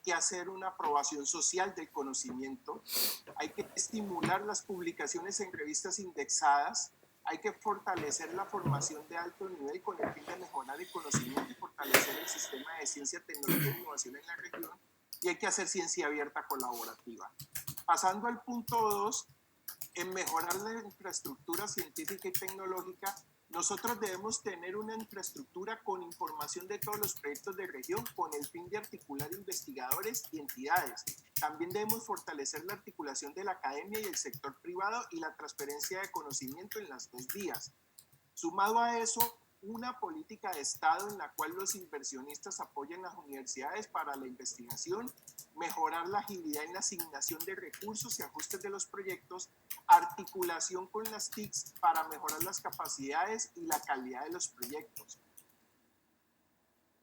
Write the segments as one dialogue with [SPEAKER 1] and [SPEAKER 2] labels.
[SPEAKER 1] que hacer una aprobación social del conocimiento, hay que estimular las publicaciones en revistas indexadas, hay que fortalecer la formación de alto nivel con el fin de mejorar el conocimiento y fortalecer el sistema de ciencia, tecnología e innovación en la región, y hay que hacer ciencia abierta colaborativa. Pasando al punto 2, en mejorar la infraestructura científica y tecnológica, nosotros debemos tener una infraestructura con información de todos los proyectos de región con el fin de articular investigadores y entidades. También debemos fortalecer la articulación de la academia y el sector privado y la transferencia de conocimiento en las dos vías. Sumado a eso, una política de Estado en la cual los inversionistas apoyen las universidades para la investigación, mejorar la agilidad en la asignación de recursos y ajustes de los proyectos, articulación con las TICs para mejorar las capacidades y la calidad de los proyectos.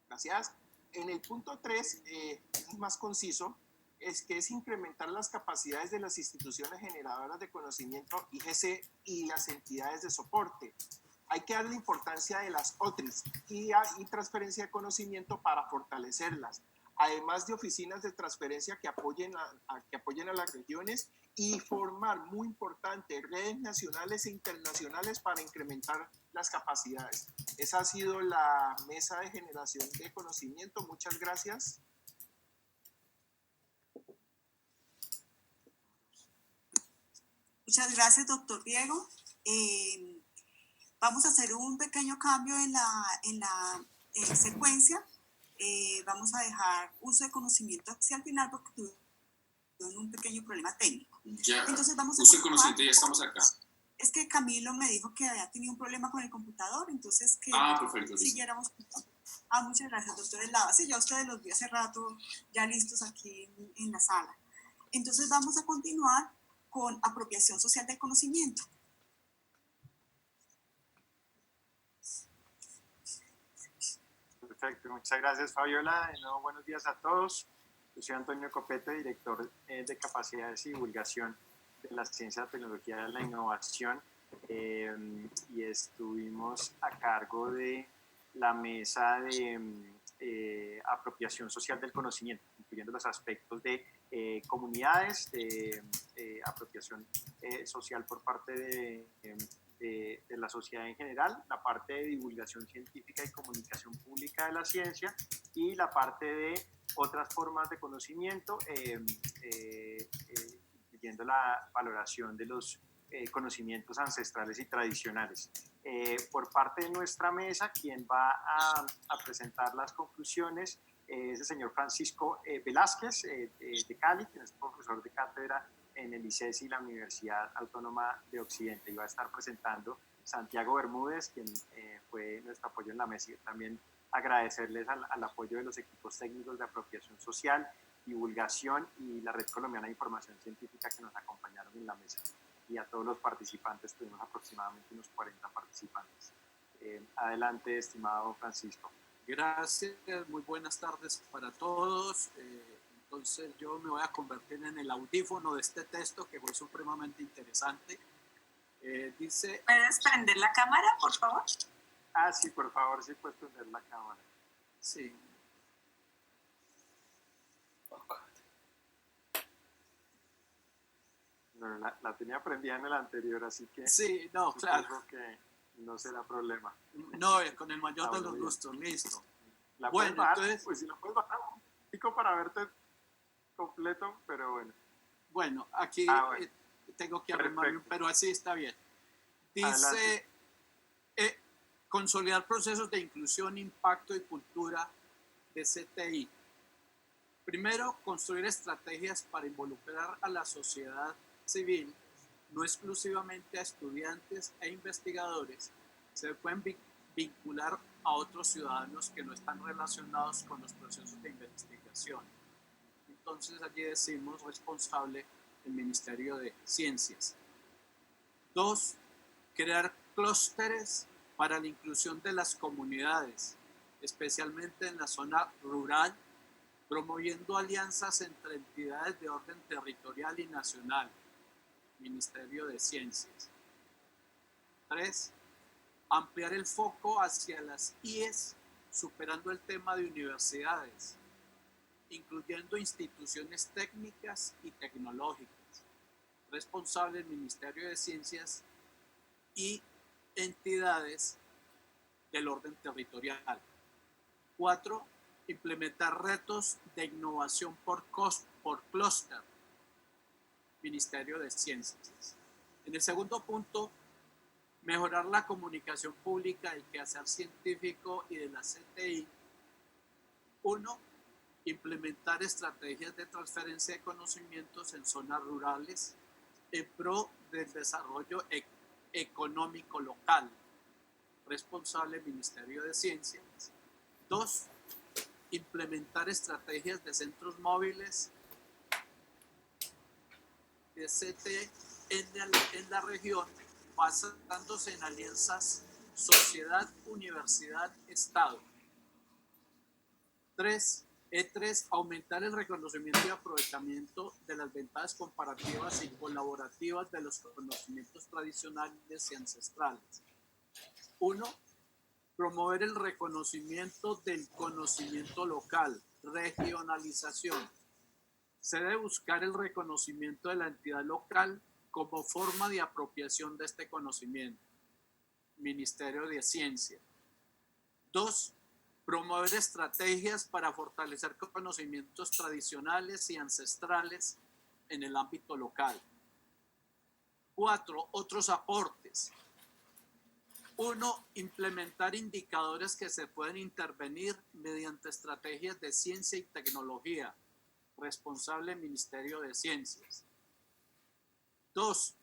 [SPEAKER 1] Gracias. En el punto 3, es más conciso, es que es incrementar las capacidades de las instituciones generadoras de conocimiento, IGC, y las entidades de soporte. Hay que darle importancia de las OTRIs y transferencia de conocimiento para fortalecerlas, además de oficinas de transferencia que apoyen a las regiones y formar, muy importante, redes nacionales e internacionales para incrementar las capacidades. Esa ha sido la mesa de generación de conocimiento. Muchas gracias.
[SPEAKER 2] Muchas gracias, doctor Diego. Vamos a hacer un pequeño cambio en la secuencia. Vamos a dejar uso de conocimiento hacia el final porque tuvieron un pequeño problema técnico.
[SPEAKER 3] Ya,
[SPEAKER 2] entonces vamos a
[SPEAKER 3] uso de conocimiento, ya estamos acá.
[SPEAKER 2] Es que Camilo me dijo que había tenido un problema con el computador, entonces que
[SPEAKER 3] perfecto,
[SPEAKER 2] siguiéramos. Muchas gracias, doctor Eslava. Sí, yo a ustedes los vi hace rato ya listos aquí en la sala. Entonces vamos a continuar con apropiación social del conocimiento.
[SPEAKER 4] Perfecto, muchas gracias Fabiola. De nuevo, buenos días a todos. Yo soy Antonio Copete, director de Capacidades y Divulgación de la Ciencia, la Tecnología y la Innovación, y estuvimos a cargo de la mesa de apropiación social del conocimiento, incluyendo los aspectos de comunidades, de apropiación social por parte de la sociedad en general, la parte de divulgación científica y comunicación pública de la ciencia y la parte de otras formas de conocimiento, incluyendo la valoración de los conocimientos ancestrales y tradicionales. Por parte de nuestra mesa, quien va a presentar las conclusiones es el señor Francisco Velázquez de Cali, quien es profesor de cátedra en el ICESI y la Universidad Autónoma de Occidente, y va a estar presentando Santiago Bermúdez, quien fue nuestro apoyo en la mesa. Y también agradecerles al apoyo de los equipos técnicos de apropiación social, divulgación y la Red Colombiana de Información Científica que nos acompañaron en la mesa. Y a todos los participantes, tuvimos aproximadamente unos 40 participantes. Adelante, estimado Francisco.
[SPEAKER 5] Gracias, muy buenas tardes para todos. Entonces yo me voy a convertir en el audífono de este texto que fue supremamente interesante. Dice...
[SPEAKER 2] ¿Puedes prender la cámara, por favor?
[SPEAKER 4] Sí, por favor, sí puedes prender la cámara.
[SPEAKER 5] Sí.
[SPEAKER 4] No, la tenía prendida en el anterior, así que...
[SPEAKER 5] Sí, no, claro.
[SPEAKER 4] Que no será problema.
[SPEAKER 5] No, con el mayor de los gustos, listo.
[SPEAKER 4] La
[SPEAKER 5] bueno,
[SPEAKER 4] bajar,
[SPEAKER 5] entonces...
[SPEAKER 4] Pues si la puedes bajar un pico para verte completo, pero bueno.
[SPEAKER 5] Bueno, aquí bueno. Tengo que arreglarme, pero así está bien. Dice, consolidar procesos de inclusión, impacto y cultura de CTI. Primero, construir estrategias para involucrar a la sociedad civil, no exclusivamente a estudiantes e investigadores. Se pueden vincular a otros ciudadanos que no están relacionados con los procesos de investigación. Entonces allí decimos responsable el Ministerio de Ciencias. 2. Crear clústeres para la inclusión de las comunidades, especialmente en la zona rural, promoviendo alianzas entre entidades de orden territorial y nacional. Ministerio de Ciencias. 3. Ampliar el foco hacia las IES, superando el tema de universidades. incluyendo instituciones técnicas y tecnológicas, responsable del Ministerio de Ciencias y entidades del orden territorial. 4. Implementar retos de innovación por clúster, Ministerio de Ciencias. En el segundo punto, mejorar la comunicación pública del quehacer científico y de la CTI. 1. Implementar estrategias de transferencia de conocimientos en zonas rurales en pro del desarrollo económico local, responsable Ministerio de Ciencias. 2. Implementar estrategias de centros móviles de CT en la región, basándose en alianzas sociedad, universidad, Estado. 3. Aumentar el reconocimiento y aprovechamiento de las ventajas comparativas y colaborativas de los conocimientos tradicionales y ancestrales. 1. Promover el reconocimiento del conocimiento local, regionalización. Se debe buscar el reconocimiento de la entidad local como forma de apropiación de este conocimiento. Ministerio de Ciencia. 2. Promover estrategias para fortalecer conocimientos tradicionales y ancestrales en el ámbito local. 4. Otros aportes. 1. Implementar indicadores que se pueden intervenir mediante estrategias de ciencia y tecnología. Responsable Ministerio de Ciencias. 2.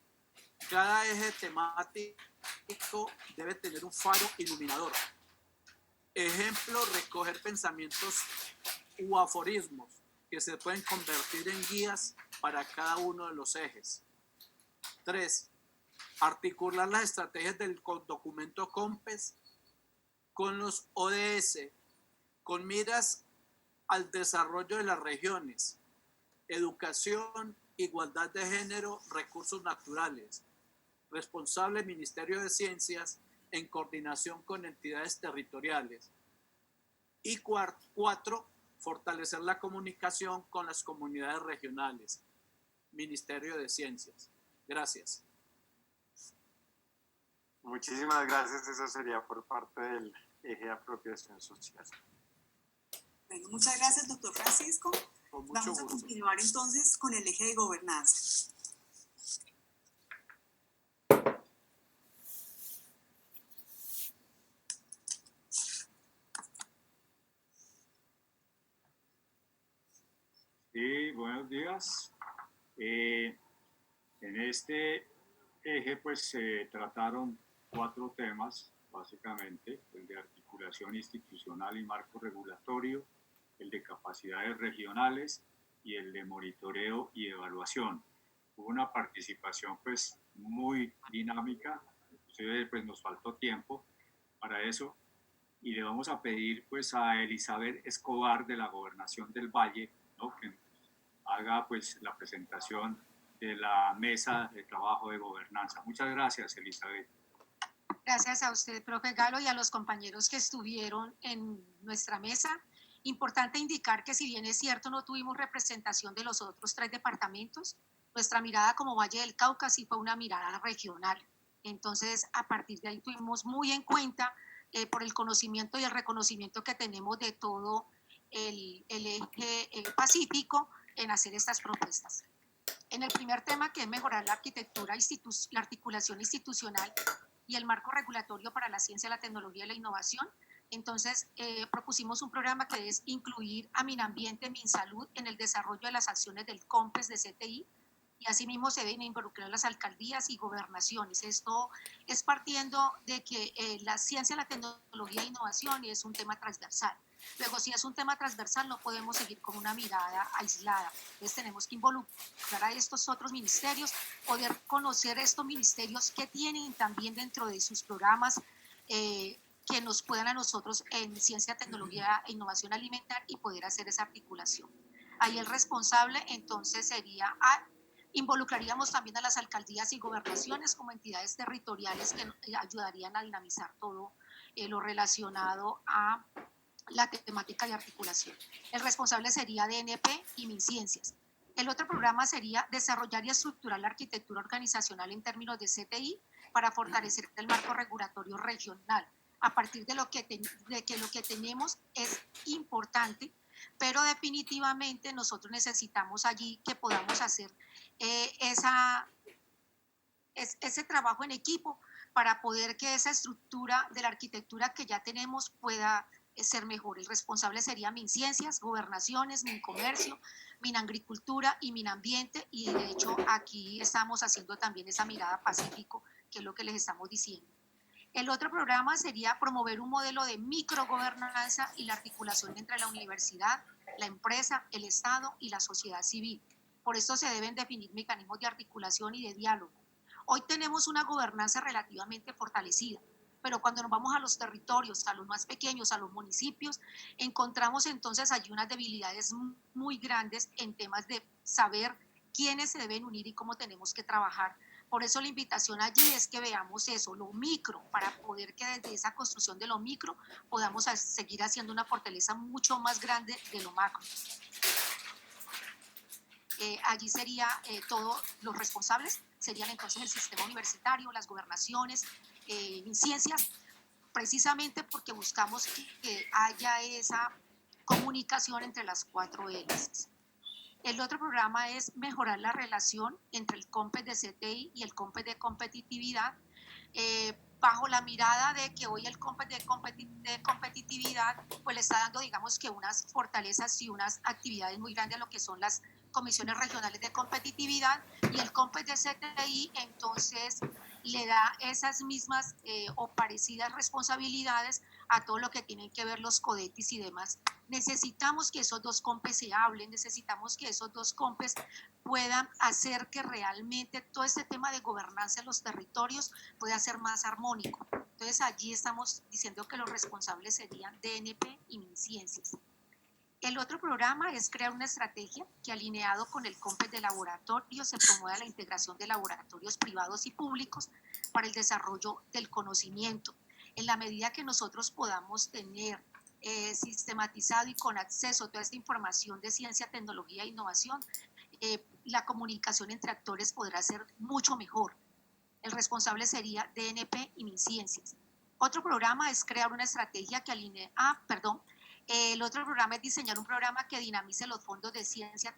[SPEAKER 5] Cada eje temático debe tener un faro iluminador. Ejemplo, recoger pensamientos u aforismos que se pueden convertir en guías para cada uno de los ejes. 3. Articular las estrategias del documento COMPES con los ODS, con miras al desarrollo de las regiones, educación, igualdad de género, recursos naturales. Responsable Ministerio de Ciencias en coordinación con entidades territoriales. Y 4, fortalecer la comunicación con las comunidades regionales. Ministerio de Ciencias. Gracias.
[SPEAKER 4] Muchísimas gracias. Eso sería por parte del eje de apropiación social.
[SPEAKER 2] Bueno, muchas gracias, doctor Francisco.
[SPEAKER 5] Con mucho
[SPEAKER 2] Vamos a
[SPEAKER 5] gusto.
[SPEAKER 2] continuar entonces con el eje de gobernanza.
[SPEAKER 3] Sí, buenos días. En este eje pues se trataron 4 temas, básicamente, el de articulación institucional y marco regulatorio, el de capacidades regionales y el de monitoreo y evaluación. Hubo una participación pues muy dinámica, inclusive pues nos faltó tiempo para eso, y le vamos a pedir pues a Elizabeth Escobar de la Gobernación del Valle, ¿no?, que haga pues la presentación de la mesa de trabajo de gobernanza. Muchas gracias, Elizabeth.
[SPEAKER 6] Gracias a usted, profe Galo, y a los compañeros que estuvieron en nuestra mesa. Importante indicar que si bien es cierto no tuvimos representación de los otros 3 departamentos, nuestra mirada como Valle del Cauca sí fue una mirada regional. Entonces, a partir de ahí tuvimos muy en cuenta por el conocimiento y el reconocimiento que tenemos de todo el eje pacífico en hacer estas propuestas. En el primer tema, que es mejorar la arquitectura, la articulación institucional y el marco regulatorio para la ciencia, la tecnología y la innovación, entonces propusimos un programa que es incluir a Minambiente, Minsalud en el desarrollo de las acciones del COMPES de CTI, y asimismo se deben involucrar las alcaldías y gobernaciones. Esto es partiendo de que la ciencia, la tecnología e innovación es un tema transversal. Luego, si es un tema transversal, no podemos seguir con una mirada aislada. Entonces, tenemos que involucrar a estos otros ministerios, poder conocer estos ministerios que tienen también dentro de sus programas que nos puedan a nosotros en ciencia, tecnología e innovación alimentar y poder hacer esa articulación. Ahí el responsable, entonces, sería involucraríamos también a las alcaldías y gobernaciones como entidades territoriales que ayudarían a dinamizar todo lo relacionado a la temática de articulación. El responsable sería DNP y MinCiencias. El otro programa sería desarrollar y estructurar la arquitectura organizacional en términos de CTI para fortalecer el marco regulatorio regional, a partir de que lo que tenemos es importante, pero definitivamente nosotros necesitamos allí que podamos hacer ese trabajo en equipo para poder que esa estructura de la arquitectura que ya tenemos pueda ser mejor. El responsable sería MinCiencias, Gobernaciones, MinComercio, Minagricultura y Minambiente, y de hecho aquí estamos haciendo también esa mirada Pacífico, que es lo que les estamos diciendo. El otro programa sería promover un modelo de microgobernanza y la articulación entre la universidad, la empresa, el Estado y la sociedad civil. Por esto se deben definir mecanismos de articulación y de diálogo. Hoy tenemos una gobernanza relativamente fortalecida, pero cuando nos vamos a los territorios, a los más pequeños, a los municipios, encontramos entonces allí unas debilidades muy grandes en temas de saber quiénes se deben unir y cómo tenemos que trabajar. Por eso la invitación allí es que veamos eso, lo micro, para poder que desde esa construcción de lo micro podamos seguir haciendo una fortaleza mucho más grande de lo macro. Allí sería todos los responsables, serían entonces el sistema universitario, las gobernaciones, MinCiencias, precisamente porque buscamos que haya esa comunicación entre las 4 hélices. El otro programa es mejorar la relación entre el COMPES de CTI y el COMPES de competitividad, bajo la mirada de que hoy el COMPES de competitividad pues le está dando, digamos, que unas fortalezas y unas actividades muy grandes a lo que son las comisiones regionales de competitividad, y el COMPES de CTI entonces le da esas mismas o parecidas responsabilidades a todo lo que tienen que ver los CODETIS y demás. Necesitamos que esos dos COMPES se hablen, necesitamos que esos dos COMPES puedan hacer que realmente todo este tema de gobernanza en los territorios pueda ser más armónico. Entonces allí estamos diciendo que los responsables serían DNP y MinCiencias. El otro programa es crear una estrategia que, alineado con el COMPES de laboratorio, se promueva la integración de laboratorios privados y públicos para el desarrollo del conocimiento. En la medida que nosotros podamos tener sistematizado y con acceso a toda esta información de ciencia, tecnología e innovación, la comunicación entre actores podrá ser mucho mejor. El responsable sería DNP y MinCiencias. Otro programa es crear una estrategia que alinee, el otro programa es diseñar un programa que dinamice los fondos de ciencia,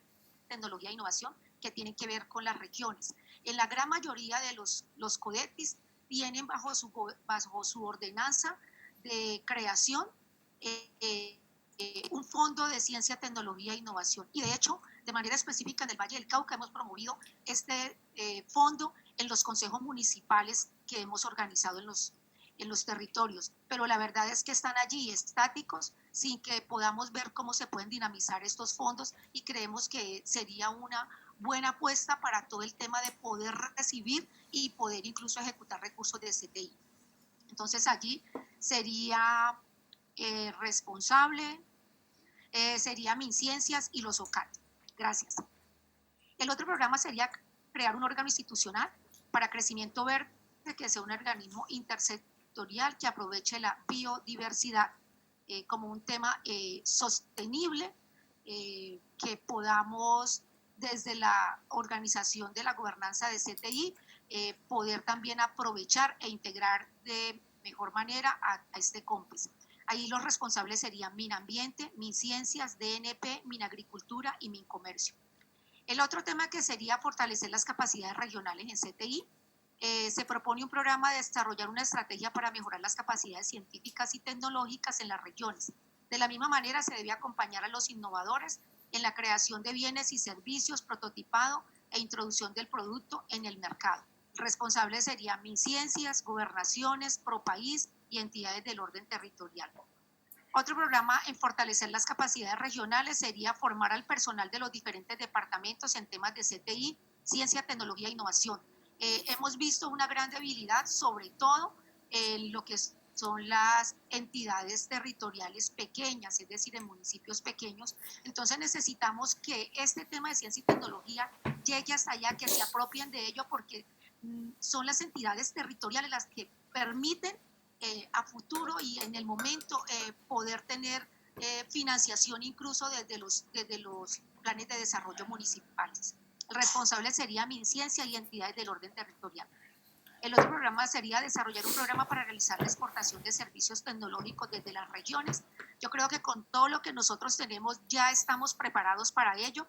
[SPEAKER 6] tecnología e innovación que tienen que ver con las regiones. En la gran mayoría de los CODETIS tienen bajo su ordenanza de creación un fondo de ciencia, tecnología e innovación. Y de hecho, de manera específica en el Valle del Cauca hemos promovido este fondo en los consejos municipales que hemos organizado en los territorios, pero la verdad es que están allí estáticos sin que podamos ver cómo se pueden dinamizar estos fondos, y creemos que sería una buena apuesta para todo el tema de poder recibir y poder incluso ejecutar recursos de CTI. Entonces allí sería responsable, sería MinCiencias y los OCAT. Gracias. El otro programa sería crear un órgano institucional para crecimiento verde, que sea un organismo intersectorial que aproveche la biodiversidad como un tema sostenible, que podamos desde la organización de la gobernanza de CTI poder también aprovechar e integrar de mejor manera a este COMPES. Ahí los responsables serían Minambiente, MinCiencias, DNP, Minagricultura y Mincomercio. El otro tema que sería fortalecer las capacidades regionales en CTI. Se propone un programa de desarrollar una estrategia para mejorar las capacidades científicas y tecnológicas en las regiones. De la misma manera, se debe acompañar a los innovadores en la creación de bienes y servicios, prototipado e introducción del producto en el mercado. Responsables serían MinCiencias, gobernaciones, ProPaís y entidades del orden territorial. Otro programa en fortalecer las capacidades regionales sería formar al personal de los diferentes departamentos en temas de CTI, ciencia, tecnología e innovación. Hemos visto una gran debilidad, sobre todo en lo que son las entidades territoriales pequeñas, es decir, en municipios pequeños. Entonces necesitamos que este tema de ciencia y tecnología llegue hasta allá, que se apropien de ello, porque son las entidades territoriales las que permiten a futuro y en el momento poder tener financiación incluso desde los planes de desarrollo municipales. El responsable sería MinCiencia y entidades del orden territorial. El otro programa sería desarrollar un programa para realizar la exportación de servicios tecnológicos desde las regiones. Yo creo que con todo lo que nosotros tenemos ya estamos preparados para ello,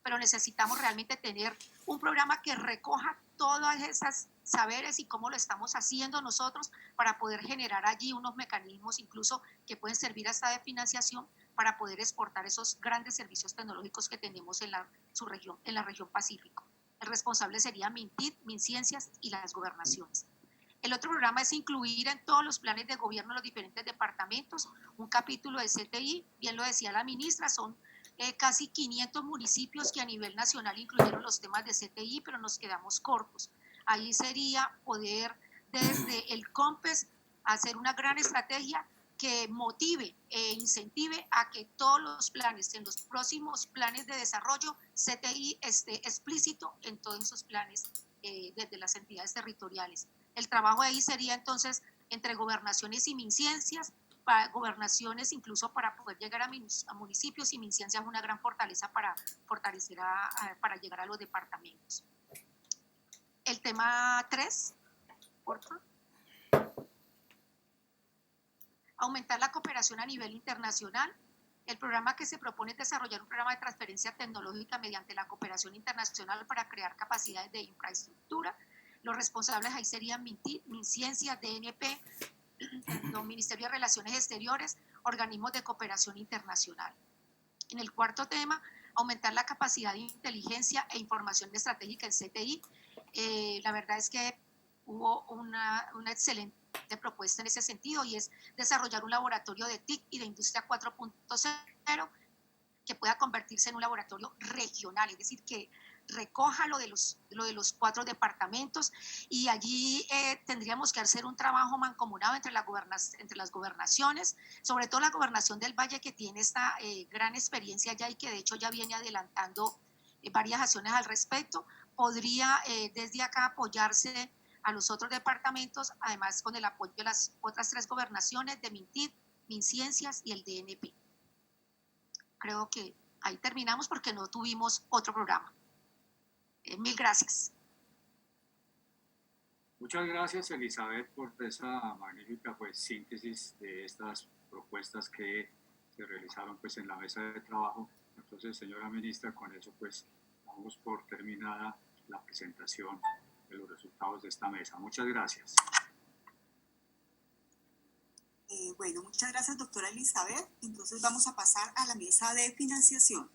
[SPEAKER 6] pero necesitamos realmente tener un programa que recoja todas esas saberes y cómo lo estamos haciendo nosotros para poder generar allí unos mecanismos incluso que pueden servir hasta de financiación para poder exportar esos grandes servicios tecnológicos que tenemos en la región Pacífico. El responsable sería MinTIC, MinCiencias y las gobernaciones. El otro programa es incluir en todos los planes de gobierno de los diferentes departamentos un capítulo de CTI, bien lo decía la ministra, son casi 500 municipios que a nivel nacional incluyeron los temas de CTI, pero nos quedamos cortos. Ahí sería poder desde el COMPES hacer una gran estrategia que motive e incentive a que todos los planes, en los próximos planes de desarrollo, CTI esté explícito en todos esos planes desde las entidades territoriales. El trabajo ahí sería entonces entre gobernaciones y MinCiencias, para gobernaciones incluso para poder llegar a municipios, y MinCiencias es una gran fortaleza para llegar a los departamentos. El tema 3, por favor. Aumentar la cooperación a nivel internacional. El programa que se propone es desarrollar un programa de transferencia tecnológica mediante la cooperación internacional para crear capacidades de infraestructura. Los responsables ahí serían MinCiencia, DNP, los Ministerios de Relaciones Exteriores, organismos de cooperación internacional. En el cuarto tema, aumentar la capacidad de inteligencia e información estratégica en CTI. La verdad es que hubo una excelente propuesta en ese sentido, y es desarrollar un laboratorio de TIC y de Industria 4.0 que pueda convertirse en un laboratorio regional, es decir, que recoja lo de los 4 departamentos, y allí tendríamos que hacer un trabajo mancomunado entre las gobernaciones, sobre todo la gobernación del Valle, que tiene esta gran experiencia ya y que de hecho ya viene adelantando varias acciones al respecto. Podría desde acá apoyarse a los otros departamentos, además con el apoyo de las otras 3 gobernaciones, de MinTIC, MinCiencias y el DNP. Creo que ahí terminamos porque no tuvimos otro programa. Mil gracias.
[SPEAKER 3] Muchas gracias, Elizabeth, por esa magnífica síntesis de estas propuestas que se realizaron en la mesa de trabajo. Entonces, señora ministra, con eso damos por terminada la presentación de los resultados de esta mesa. Muchas gracias.
[SPEAKER 2] Bueno, muchas gracias, doctora Elizabeth. Entonces vamos a pasar a la mesa de financiación.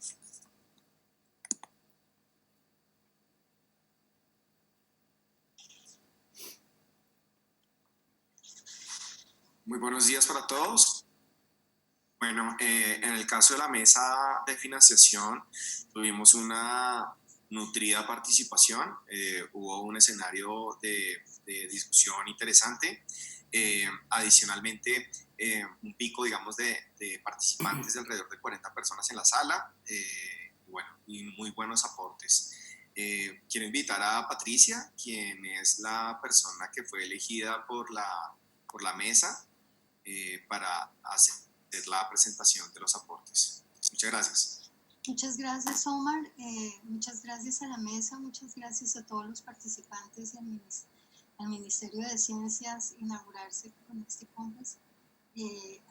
[SPEAKER 7] Muy buenos días para todos. Bueno, en el caso de la mesa de financiación tuvimos una nutrida participación, hubo un escenario de discusión interesante, adicionalmente un pico, digamos, de participantes de alrededor de 40 personas en la sala, y muy buenos aportes. Quiero invitar a Patricia, quien es la persona que fue elegida por la mesa, para hacer la presentación de los aportes. Muchas gracias.
[SPEAKER 8] Muchas gracias, Omar. Muchas gracias a la mesa, muchas gracias a todos los participantes y al Ministerio de Ciencias inaugurarse con este COMPES.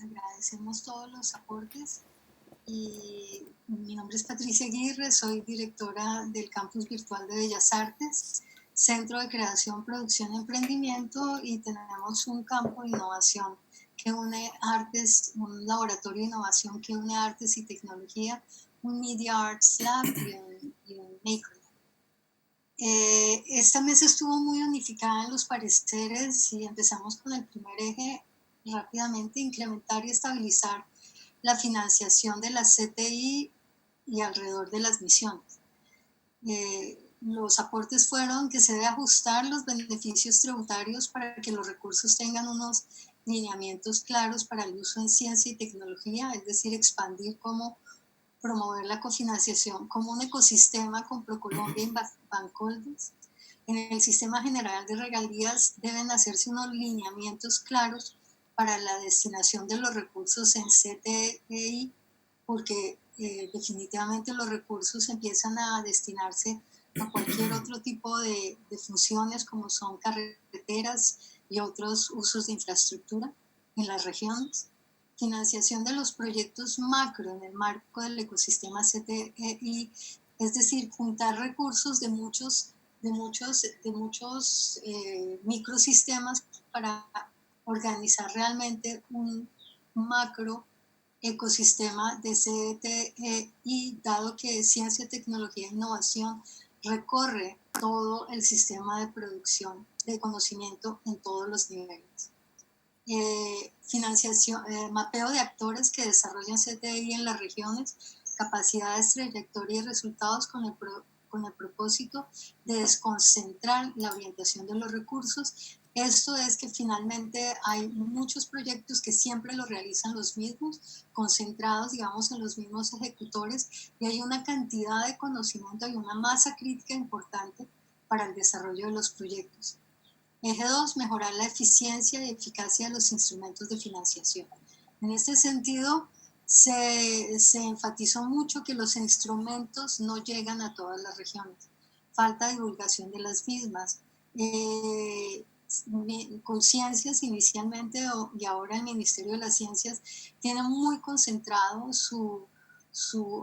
[SPEAKER 8] Agradecemos todos los aportes. Y mi nombre es Patricia Aguirre, soy directora del Campus Virtual de Bellas Artes, Centro de Creación, Producción y Emprendimiento, y tenemos un campo de innovación que une artes, un laboratorio de innovación que une artes y tecnología, un Media Arts Lab y un Maker Lab. Esta mesa estuvo muy unificada en los pareceres y empezamos con el primer eje rápidamente: incrementar y estabilizar la financiación de la CTI y alrededor de las misiones. Los aportes fueron que se debe ajustar los beneficios tributarios para que los recursos tengan unos lineamientos claros para el uso en ciencia y tecnología, es decir, expandir cómo promover la cofinanciación como un ecosistema con ProColombia y Bancoldes. En el sistema general de regalías deben hacerse unos lineamientos claros para la destinación de los recursos en CTEI, porque definitivamente los recursos empiezan a destinarse a cualquier otro tipo de funciones, como son carreteras y otros usos de infraestructura en las regiones. Financiación de los proyectos macro en el marco del ecosistema CTEI, es decir, juntar recursos de muchos microsistemas para organizar realmente un macro ecosistema de CTEI, dado que ciencia, tecnología e innovación recorre todo el sistema de producción de conocimiento en todos los niveles. Financiación, mapeo de actores que desarrollan CTI en las regiones, capacidades, trayectoria y resultados con el propósito de desconcentrar la orientación de los recursos. Esto es que finalmente hay muchos proyectos que siempre lo realizan los mismos, concentrados, digamos, en los mismos ejecutores, y hay una cantidad de conocimiento y una masa crítica importante para el desarrollo de los proyectos. Eje 2, mejorar la eficiencia y eficacia de los instrumentos de financiación. En este sentido, se enfatizó mucho que los instrumentos no llegan a todas las regiones. Falta divulgación de las mismas. Con ciencias inicialmente y ahora el Ministerio de las Ciencias tiene muy concentrado su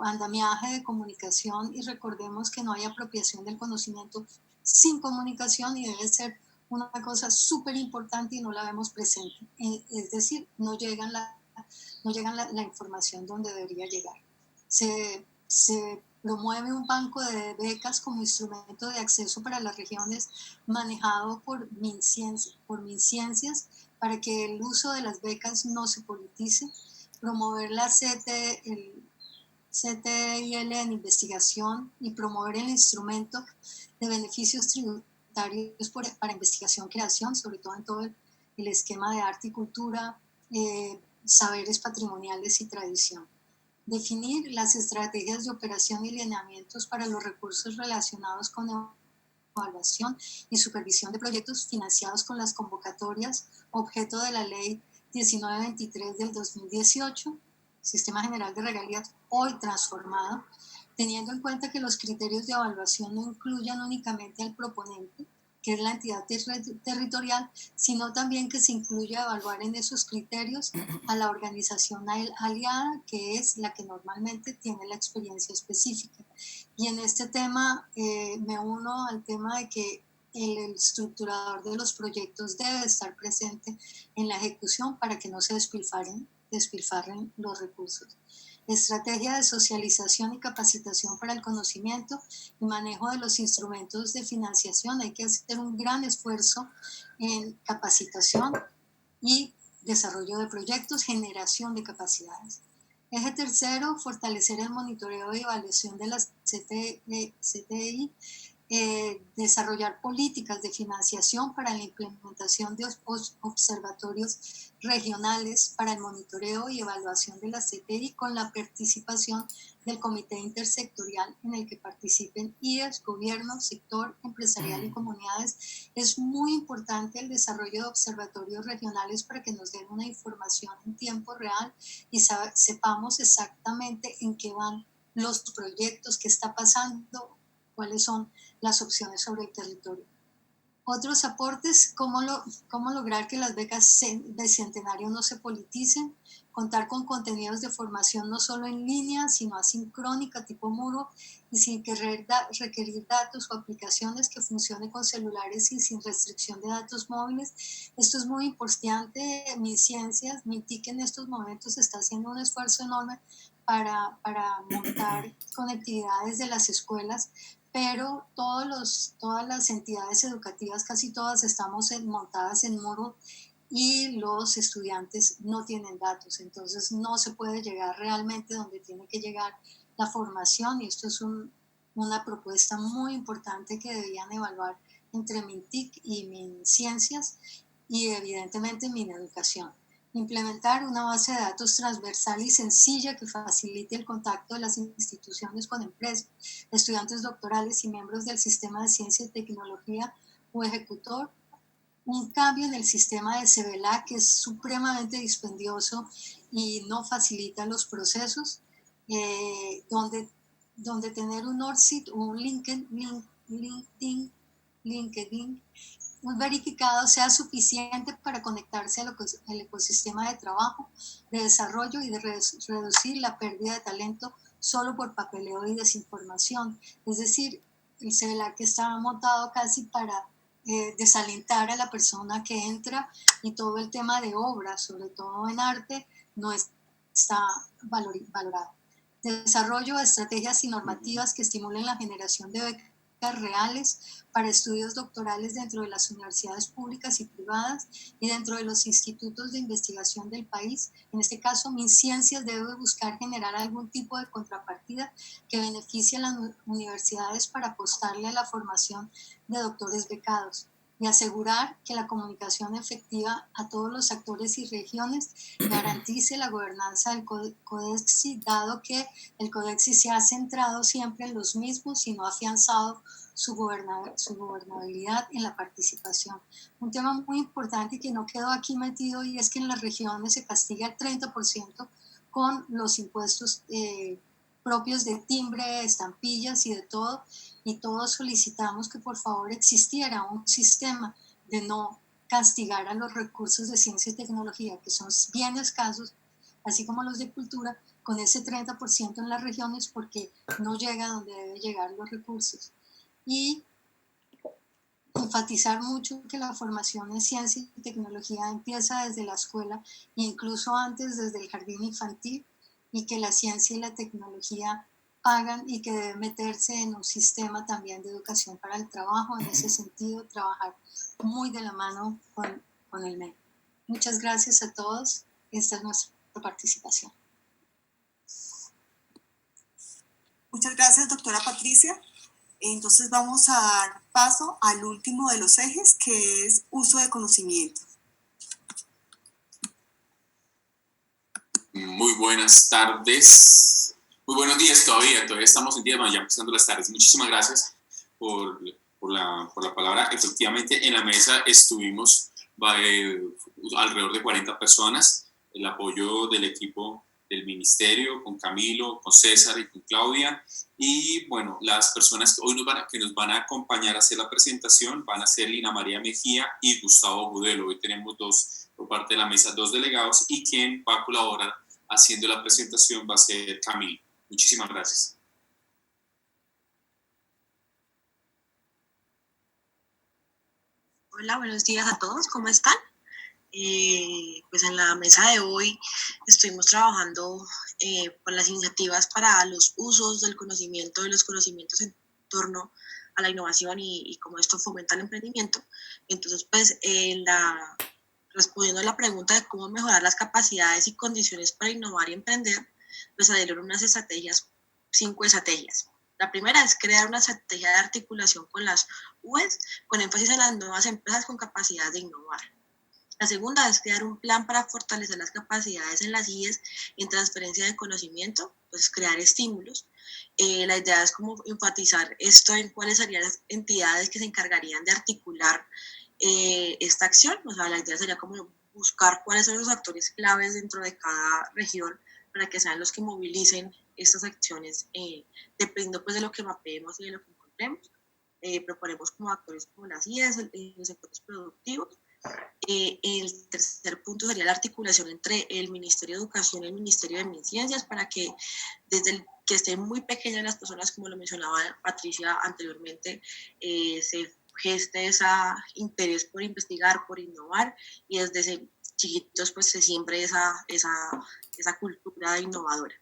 [SPEAKER 8] andamiaje de comunicación, y recordemos que no hay apropiación del conocimiento sin comunicación, y debe ser una cosa súper importante y no la vemos presente. Es decir, no llega la información donde debería llegar. Se promueve un banco de becas como instrumento de acceso para las regiones manejado por MinCiencias para que el uso de las becas no se politice. Promover la CTIL en investigación y promover el instrumento de beneficios tributarios para investigación, creación, sobre todo en todo el esquema de arte y cultura, saberes patrimoniales y tradición. Definir las estrategias de operación y lineamientos para los recursos relacionados con evaluación y supervisión de proyectos financiados con las convocatorias objeto de la Ley 1923 del 2018, Sistema General de Regalías, hoy transformado, teniendo en cuenta que los criterios de evaluación no incluyan únicamente al proponente, que es la entidad territorial, sino también que se incluya evaluar en esos criterios a la organización aliada, que es la que normalmente tiene la experiencia específica. Y en este tema me uno al tema de que el estructurador de los proyectos debe estar presente en la ejecución para que no se despilfarren los recursos. Estrategia de socialización y capacitación para el conocimiento y manejo de los instrumentos de financiación. Hay que hacer un gran esfuerzo en capacitación y desarrollo de proyectos, generación de capacidades. Eje tercero, fortalecer el monitoreo y evaluación de las CTI, desarrollar políticas de financiación para la implementación de observatorios regionales para el monitoreo y evaluación de la CTI con la participación del comité intersectorial en el que participen IES, gobierno, sector empresarial y comunidades. Es muy importante el desarrollo de observatorios regionales para que nos den una información en tiempo real y sepamos exactamente en qué van los proyectos, qué está pasando, cuáles son las opciones sobre el territorio. Otros aportes, cómo lograr que las becas de Centenario no se politicen, contar con contenidos de formación no solo en línea, sino asincrónica, tipo muro, y sin requerir datos o aplicaciones, que funcione con celulares y sin restricción de datos móviles. Esto es muy importante. MinCiencias, MinTIC en estos momentos está haciendo un esfuerzo enorme para montar conectividades de las escuelas, pero todas las entidades educativas, casi todas, estamos montadas en Moodle y los estudiantes no tienen datos, entonces no se puede llegar realmente donde tiene que llegar la formación, y esto es una propuesta muy importante que debían evaluar entre MinTIC y MinCiencias y evidentemente MinEducación. Implementar una base de datos transversal y sencilla que facilite el contacto de las instituciones con empresas, estudiantes doctorales y miembros del sistema de ciencia y tecnología o ejecutor, un cambio en el sistema de CBLA que es supremamente dispendioso y no facilita los procesos, donde tener un ORCID o un LinkedIn un verificado sea suficiente para conectarse al ecosistema de trabajo, de desarrollo y de reducir la pérdida de talento solo por papeleo y desinformación. Es decir, el CBLAC está montado casi para desalentar a la persona que entra, y todo el tema de obra, sobre todo en arte, no está valorado. Desarrollo de estrategias y normativas que estimulen la generación de becas reales para estudios doctorales dentro de las universidades públicas y privadas y dentro de los institutos de investigación del país. En este caso, MinCiencias debe buscar generar algún tipo de contrapartida que beneficie a las universidades para apostarle a la formación de doctores becados y asegurar que la comunicación efectiva a todos los actores y regiones garantice la gobernanza del CODEXI, dado que el CODEXI se ha centrado siempre en los mismos y no ha afianzado su gobernabilidad en la participación. Un tema muy importante que no quedó aquí metido, y es que en las regiones se castiga el 30% con los impuestos propios de timbre, estampillas y de todo, y todos solicitamos que por favor existiera un sistema de no castigar a los recursos de ciencia y tecnología, que son bien escasos, así como los de cultura, con ese 30% en las regiones, porque no llega a donde deben llegar los recursos. Y enfatizar mucho que la formación en ciencia y tecnología empieza desde la escuela e incluso antes, desde el jardín infantil, y que la ciencia y la tecnología pagan y que debe meterse en un sistema también de educación para el trabajo. En ese sentido, trabajar muy de la mano con el MEC. Muchas gracias a todos. Esta es nuestra participación.
[SPEAKER 2] Muchas gracias, doctora Patricia. Entonces vamos a dar paso al último de los ejes, que es uso de conocimiento.
[SPEAKER 9] Muy buenas tardes. Muy buenos días todavía estamos en días, ya empezando las tardes. Muchísimas gracias por la palabra. Efectivamente, en la mesa estuvimos alrededor de 40 personas, el apoyo del equipo del ministerio, con Camilo, con César y con Claudia. Y bueno, las personas que hoy nos van a acompañar a hacer la presentación van a ser Lina María Mejía y Gustavo Gudelo. Hoy tenemos por parte de la mesa, 2 delegados, y quien va a colaborar haciendo la presentación va a ser Camilo. Muchísimas gracias.
[SPEAKER 10] Hola, buenos días a todos, ¿cómo están? Pues en la mesa de hoy estuvimos trabajando con las iniciativas para los usos del conocimiento, de los conocimientos en torno a la innovación y cómo esto fomenta el emprendimiento. Entonces, pues respondiendo a la pregunta de cómo mejorar las capacidades y condiciones para innovar y emprender, pues salieron unas estrategias, 5 estrategias. La primera es crear una estrategia de articulación con las UES, con énfasis en las nuevas empresas con capacidad de innovar. La segunda es crear un plan para fortalecer las capacidades en las IES en transferencia de conocimiento, pues crear estímulos. La idea es como enfatizar esto en cuáles serían las entidades que se encargarían de articular esta acción. O sea, la idea sería como buscar cuáles son los actores claves dentro de cada región para que sean los que movilicen estas acciones, dependiendo pues de lo que mapeemos y de lo que encontremos. Proponemos como actores como las IES, los sectores productivos. El tercer punto sería la articulación entre el Ministerio de Educación y el Ministerio de MinCiencias, para que desde que estén muy pequeñas las personas, como lo mencionaba Patricia anteriormente, se geste ese interés por investigar, por innovar, y desde chiquitos pues se siembre esa cultura innovadora.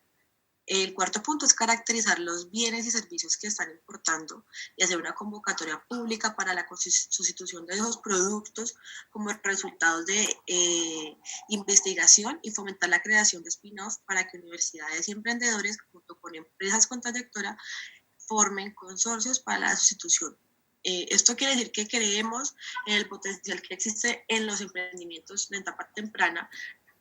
[SPEAKER 10] El cuarto punto es caracterizar los bienes y servicios que están importando y hacer una convocatoria pública para la sustitución de esos productos como resultados de investigación, y fomentar la creación de spin-offs para que universidades y emprendedores, junto con empresas con trayectoria, formen consorcios para la sustitución. Esto quiere decir que creemos en el potencial que existe en los emprendimientos de etapa temprana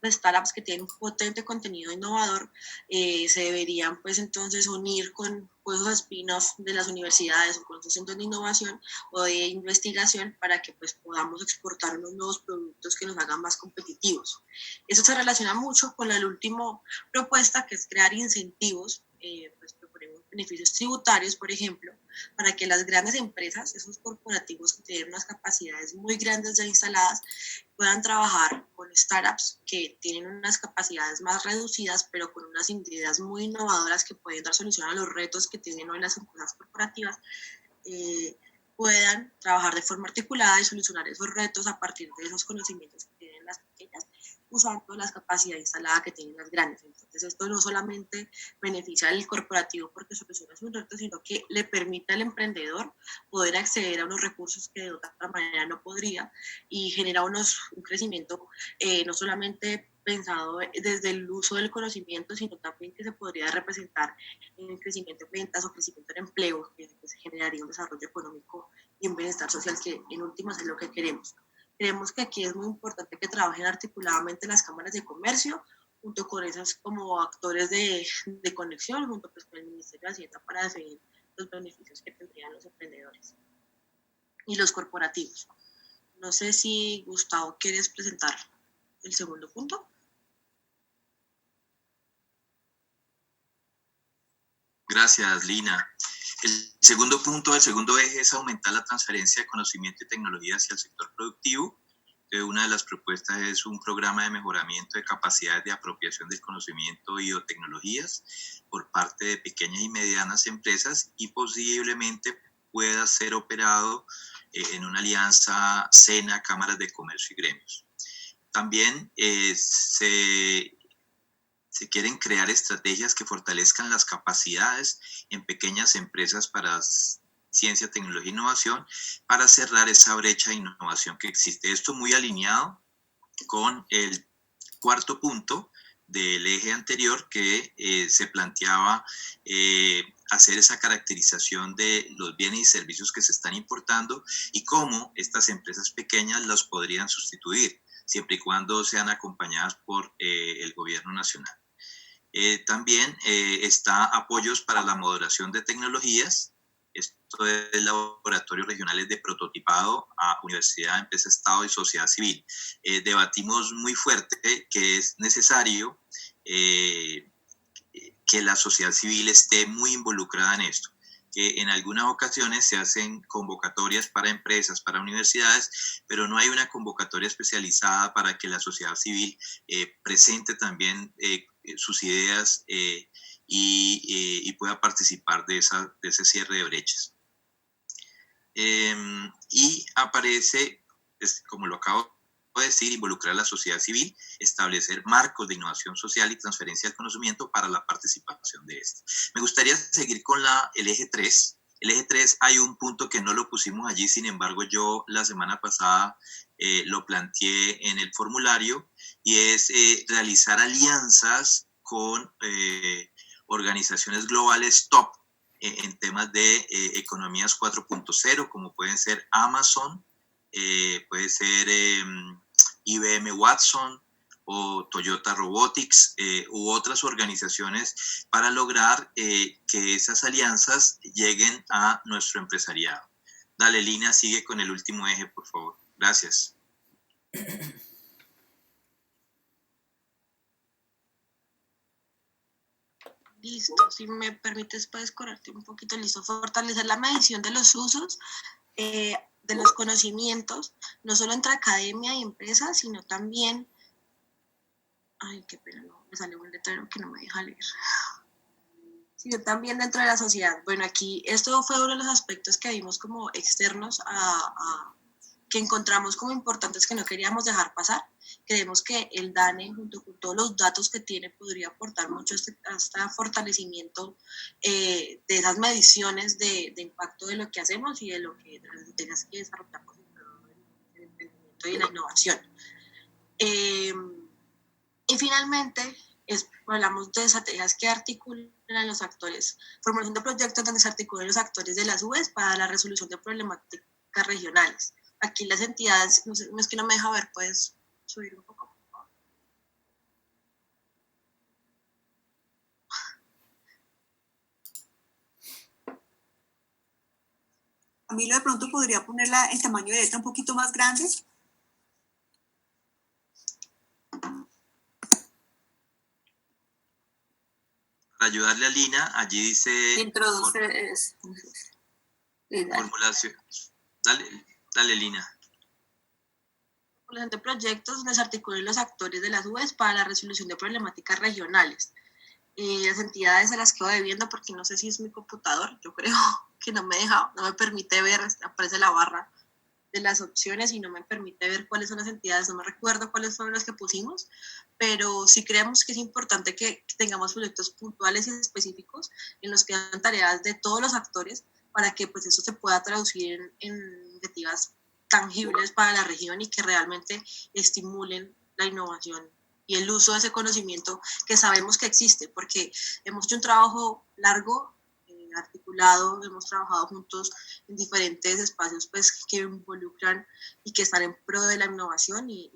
[SPEAKER 10] startups que tienen un potente contenido innovador se deberían pues entonces unir con esos spin-offs de las universidades o con los centros de innovación o de investigación para que pues podamos exportar unos nuevos productos que nos hagan más competitivos. Eso se relaciona mucho con la última propuesta, que es crear incentivos, pues proponemos beneficios tributarios, por ejemplo, para que las grandes empresas, esos corporativos que tienen unas capacidades muy grandes ya instaladas, puedan trabajar con startups que tienen unas capacidades más reducidas, pero con unas ideas muy innovadoras que pueden dar solución a los retos que tienen hoy las empresas corporativas, puedan trabajar de forma articulada y solucionar esos retos a partir de esos conocimientos que tienen las pequeñas, usando las capacidades instaladas que tienen las grandes. Entonces, esto no solamente beneficia al corporativo porque soluciona sus retos, sino que le permite al emprendedor poder acceder a unos recursos que de otra manera no podría, y genera un crecimiento no solamente pensado desde el uso del conocimiento, sino también que se podría representar en el crecimiento de ventas o crecimiento en empleo, que generaría un desarrollo económico y un bienestar social, que en últimas es lo que queremos. Creemos que aquí es muy importante que trabajen articuladamente las cámaras de comercio, junto con esos como actores de conexión, junto pues, con el Ministerio de Hacienda, para definir los beneficios que tendrían los emprendedores y los corporativos. No sé si, Gustavo, ¿quieres presentar el segundo punto?
[SPEAKER 11] Gracias, Lina. El segundo punto, el segundo eje es aumentar la transferencia de conocimiento y tecnología hacia el sector productivo. Una de las propuestas es un programa de mejoramiento de capacidades de apropiación del conocimiento y o tecnologías por parte de pequeñas y medianas empresas, y posiblemente pueda ser operado en una alianza SENA, cámaras de comercio y gremios. También se quieren crear estrategias que fortalezcan las capacidades en pequeñas empresas para ciencia, tecnología e innovación, para cerrar esa brecha de innovación que existe. Esto muy alineado con el cuarto punto del eje anterior, que se planteaba hacer esa caracterización de los bienes y servicios que se están importando y cómo estas empresas pequeñas los podrían sustituir, siempre y cuando sean acompañadas por el gobierno nacional. También está apoyos para la moderación de tecnologías. Esto es laboratorios regionales de prototipado a universidad, empresa, Estado y sociedad civil. Debatimos muy fuerte que es necesario que la sociedad civil esté muy involucrada en esto, que en algunas ocasiones se hacen convocatorias para empresas, para universidades, pero no hay una convocatoria especializada para que la sociedad civil presente también sus ideas y pueda participar de ese cierre de brechas. Y aparece, como lo acabo de decir, involucrar a la sociedad civil, establecer marcos de innovación social y transferencia del conocimiento para la participación de esto. Me gustaría seguir con el eje 3. El eje 3 hay un punto que no lo pusimos allí, sin embargo yo la semana pasada lo planteé en el formulario, y es realizar alianzas con organizaciones globales top en temas de economías 4.0, como pueden ser Amazon, puede ser IBM Watson o Toyota Robotics u otras organizaciones, para lograr que esas alianzas lleguen a nuestro empresariado. Dale, Lina, sigue con el último eje, por favor. Gracias.
[SPEAKER 10] Listo, si me permites puedes correrte un poquito. Listo, fortalecer la medición de los usos de los conocimientos, no solo entre academia y empresa, sino también, ay, qué pena, no, me salió un letrero que no me deja leer, sino también dentro de la sociedad. Bueno, aquí esto fue uno de los aspectos que vimos como externos que encontramos como importantes, que no queríamos dejar pasar. Creemos que el DANE, junto con todos los datos que tiene, podría aportar mucho a este fortalecimiento de esas mediciones de impacto de lo que hacemos y de las estrategias que desarrollamos en el emprendimiento y en la innovación. Y finalmente, hablamos de estrategias que articulan a los actores, formulación de proyectos donde se articulan los actores de las UES para la resolución de problemáticas regionales. Aquí las entidades, no es que no me deja ver, puedes subir un poco.
[SPEAKER 2] Camilo de pronto podría ponerla en tamaño de letra un poquito más grande.
[SPEAKER 11] Para ayudarle a Lina, allí dice...
[SPEAKER 10] Introduce
[SPEAKER 11] formulación. Dale, Lina.
[SPEAKER 10] Formulación de proyectos donde se articulen los actores de las UES para la resolución de problemáticas regionales. Las entidades se las quedo debiendo porque no sé si es mi computador, yo creo que no me deja, no me permite ver, aparece la barra de las opciones y no me permite ver cuáles son las entidades, no me recuerdo cuáles fueron las que pusimos, pero sí creemos que es importante que tengamos proyectos puntuales y específicos en los que hagan tareas de todos los actores para que pues eso se pueda traducir en iniciativas tangibles para la región y que realmente estimulen la innovación y el uso de ese conocimiento que sabemos que existe, porque hemos hecho un trabajo largo, articulado, hemos trabajado juntos en diferentes espacios pues, que involucran y que están en pro de la innovación y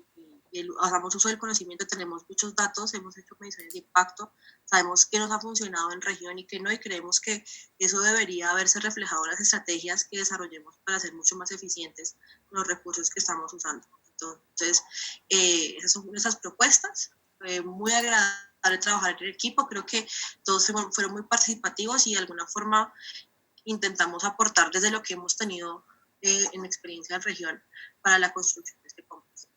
[SPEAKER 10] hagamos uso del conocimiento, tenemos muchos datos, hemos hecho mediciones de impacto, sabemos qué nos ha funcionado en región y qué no, y creemos que eso debería haberse reflejado en las estrategias que desarrollemos para ser mucho más eficientes con los recursos que estamos usando. Entonces, esas son nuestras propuestas. Muy agradable trabajar en el equipo. Creo que todos fueron muy participativos y de alguna forma intentamos aportar desde lo que hemos tenido en experiencia en región para la construcción de este complejo.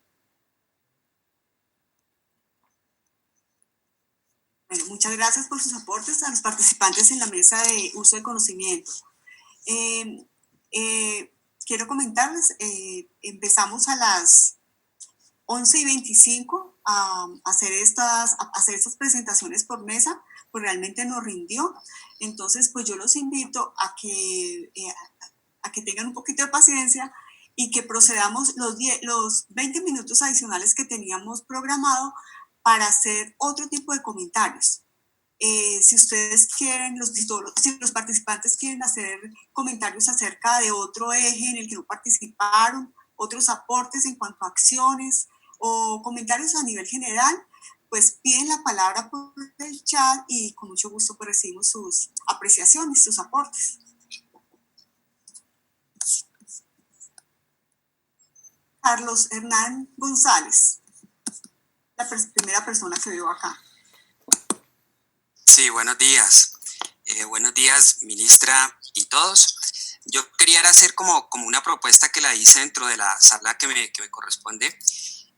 [SPEAKER 2] Bueno, muchas gracias por sus aportes a los participantes en la mesa de uso de conocimiento. Quiero comentarles, empezamos a las 11:25 a hacer estas presentaciones por mesa, pues realmente nos rindió. Entonces, pues yo los invito a que tengan un poquito de paciencia y que procedamos los 20 minutos adicionales que teníamos programado para hacer otro tipo de comentarios. Si ustedes quieren, si los participantes quieren hacer comentarios acerca de otro eje en el que no participaron, otros aportes en cuanto a acciones o comentarios a nivel general, pues piden la palabra por el chat y con mucho gusto pues recibimos sus apreciaciones, sus aportes. Carlos Hernán González, la primera persona que veo acá.
[SPEAKER 12] Sí, buenos días. Buenos días, ministra y todos. Yo quería hacer como una propuesta que la hice dentro de la sala que me corresponde,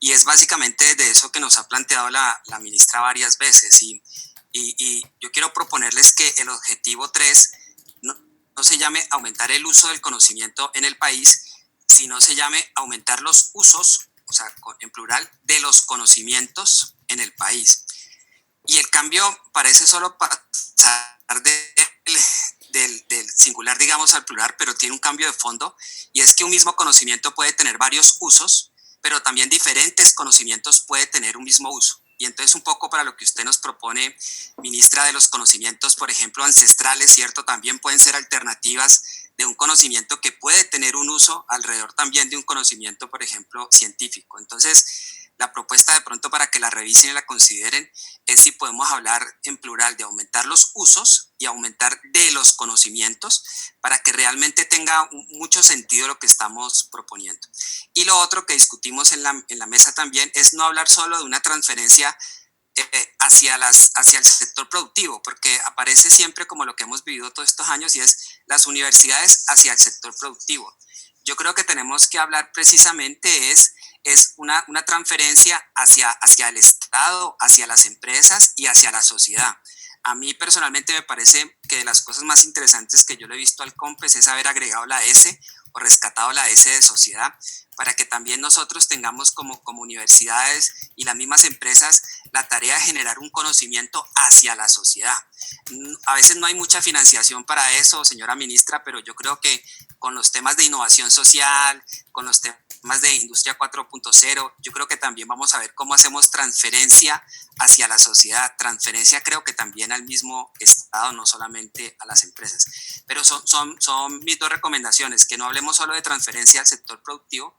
[SPEAKER 12] y es básicamente de eso que nos ha planteado la ministra varias veces, y yo quiero proponerles que el objetivo 3 no se llame aumentar el uso del conocimiento en el país, sino se llame aumentar los usos, o sea, en plural, de los conocimientos en el país. Y el cambio parece solo pasar del singular, digamos, al plural, pero tiene un cambio de fondo, y es que un mismo conocimiento puede tener varios usos, pero también diferentes conocimientos puede tener un mismo uso. Y entonces un poco para lo que usted nos propone, ministra, de los conocimientos, por ejemplo, ancestrales, ¿cierto? También pueden ser alternativas de un conocimiento que puede tener un uso alrededor también de un conocimiento, por ejemplo, científico. Entonces, la propuesta de pronto para que la revisen y la consideren es si podemos hablar en plural de aumentar los usos y aumentar de los conocimientos para que realmente tenga mucho sentido lo que estamos proponiendo. Y lo otro que discutimos en la mesa también es no hablar solo de una transferencia hacia el sector productivo, porque aparece siempre como lo que hemos vivido todos estos años, y es las universidades hacia el sector productivo. Yo creo que tenemos que hablar precisamente es una transferencia hacia el Estado, hacia las empresas y hacia la sociedad. A mí personalmente me parece que de las cosas más interesantes que yo le he visto al COMPES es haber agregado la S o rescatado la S de sociedad, para que también nosotros tengamos como universidades y las mismas empresas la tarea de generar un conocimiento hacia la sociedad. A veces no hay mucha financiación para eso, señora ministra, pero yo creo que con los temas de innovación social, con los temas de industria 4.0, yo creo que también vamos a ver cómo hacemos transferencia hacia la sociedad, transferencia creo que también al mismo Estado, no solamente a las empresas. Pero son mis dos recomendaciones, que no hablemos solo de transferencia al sector productivo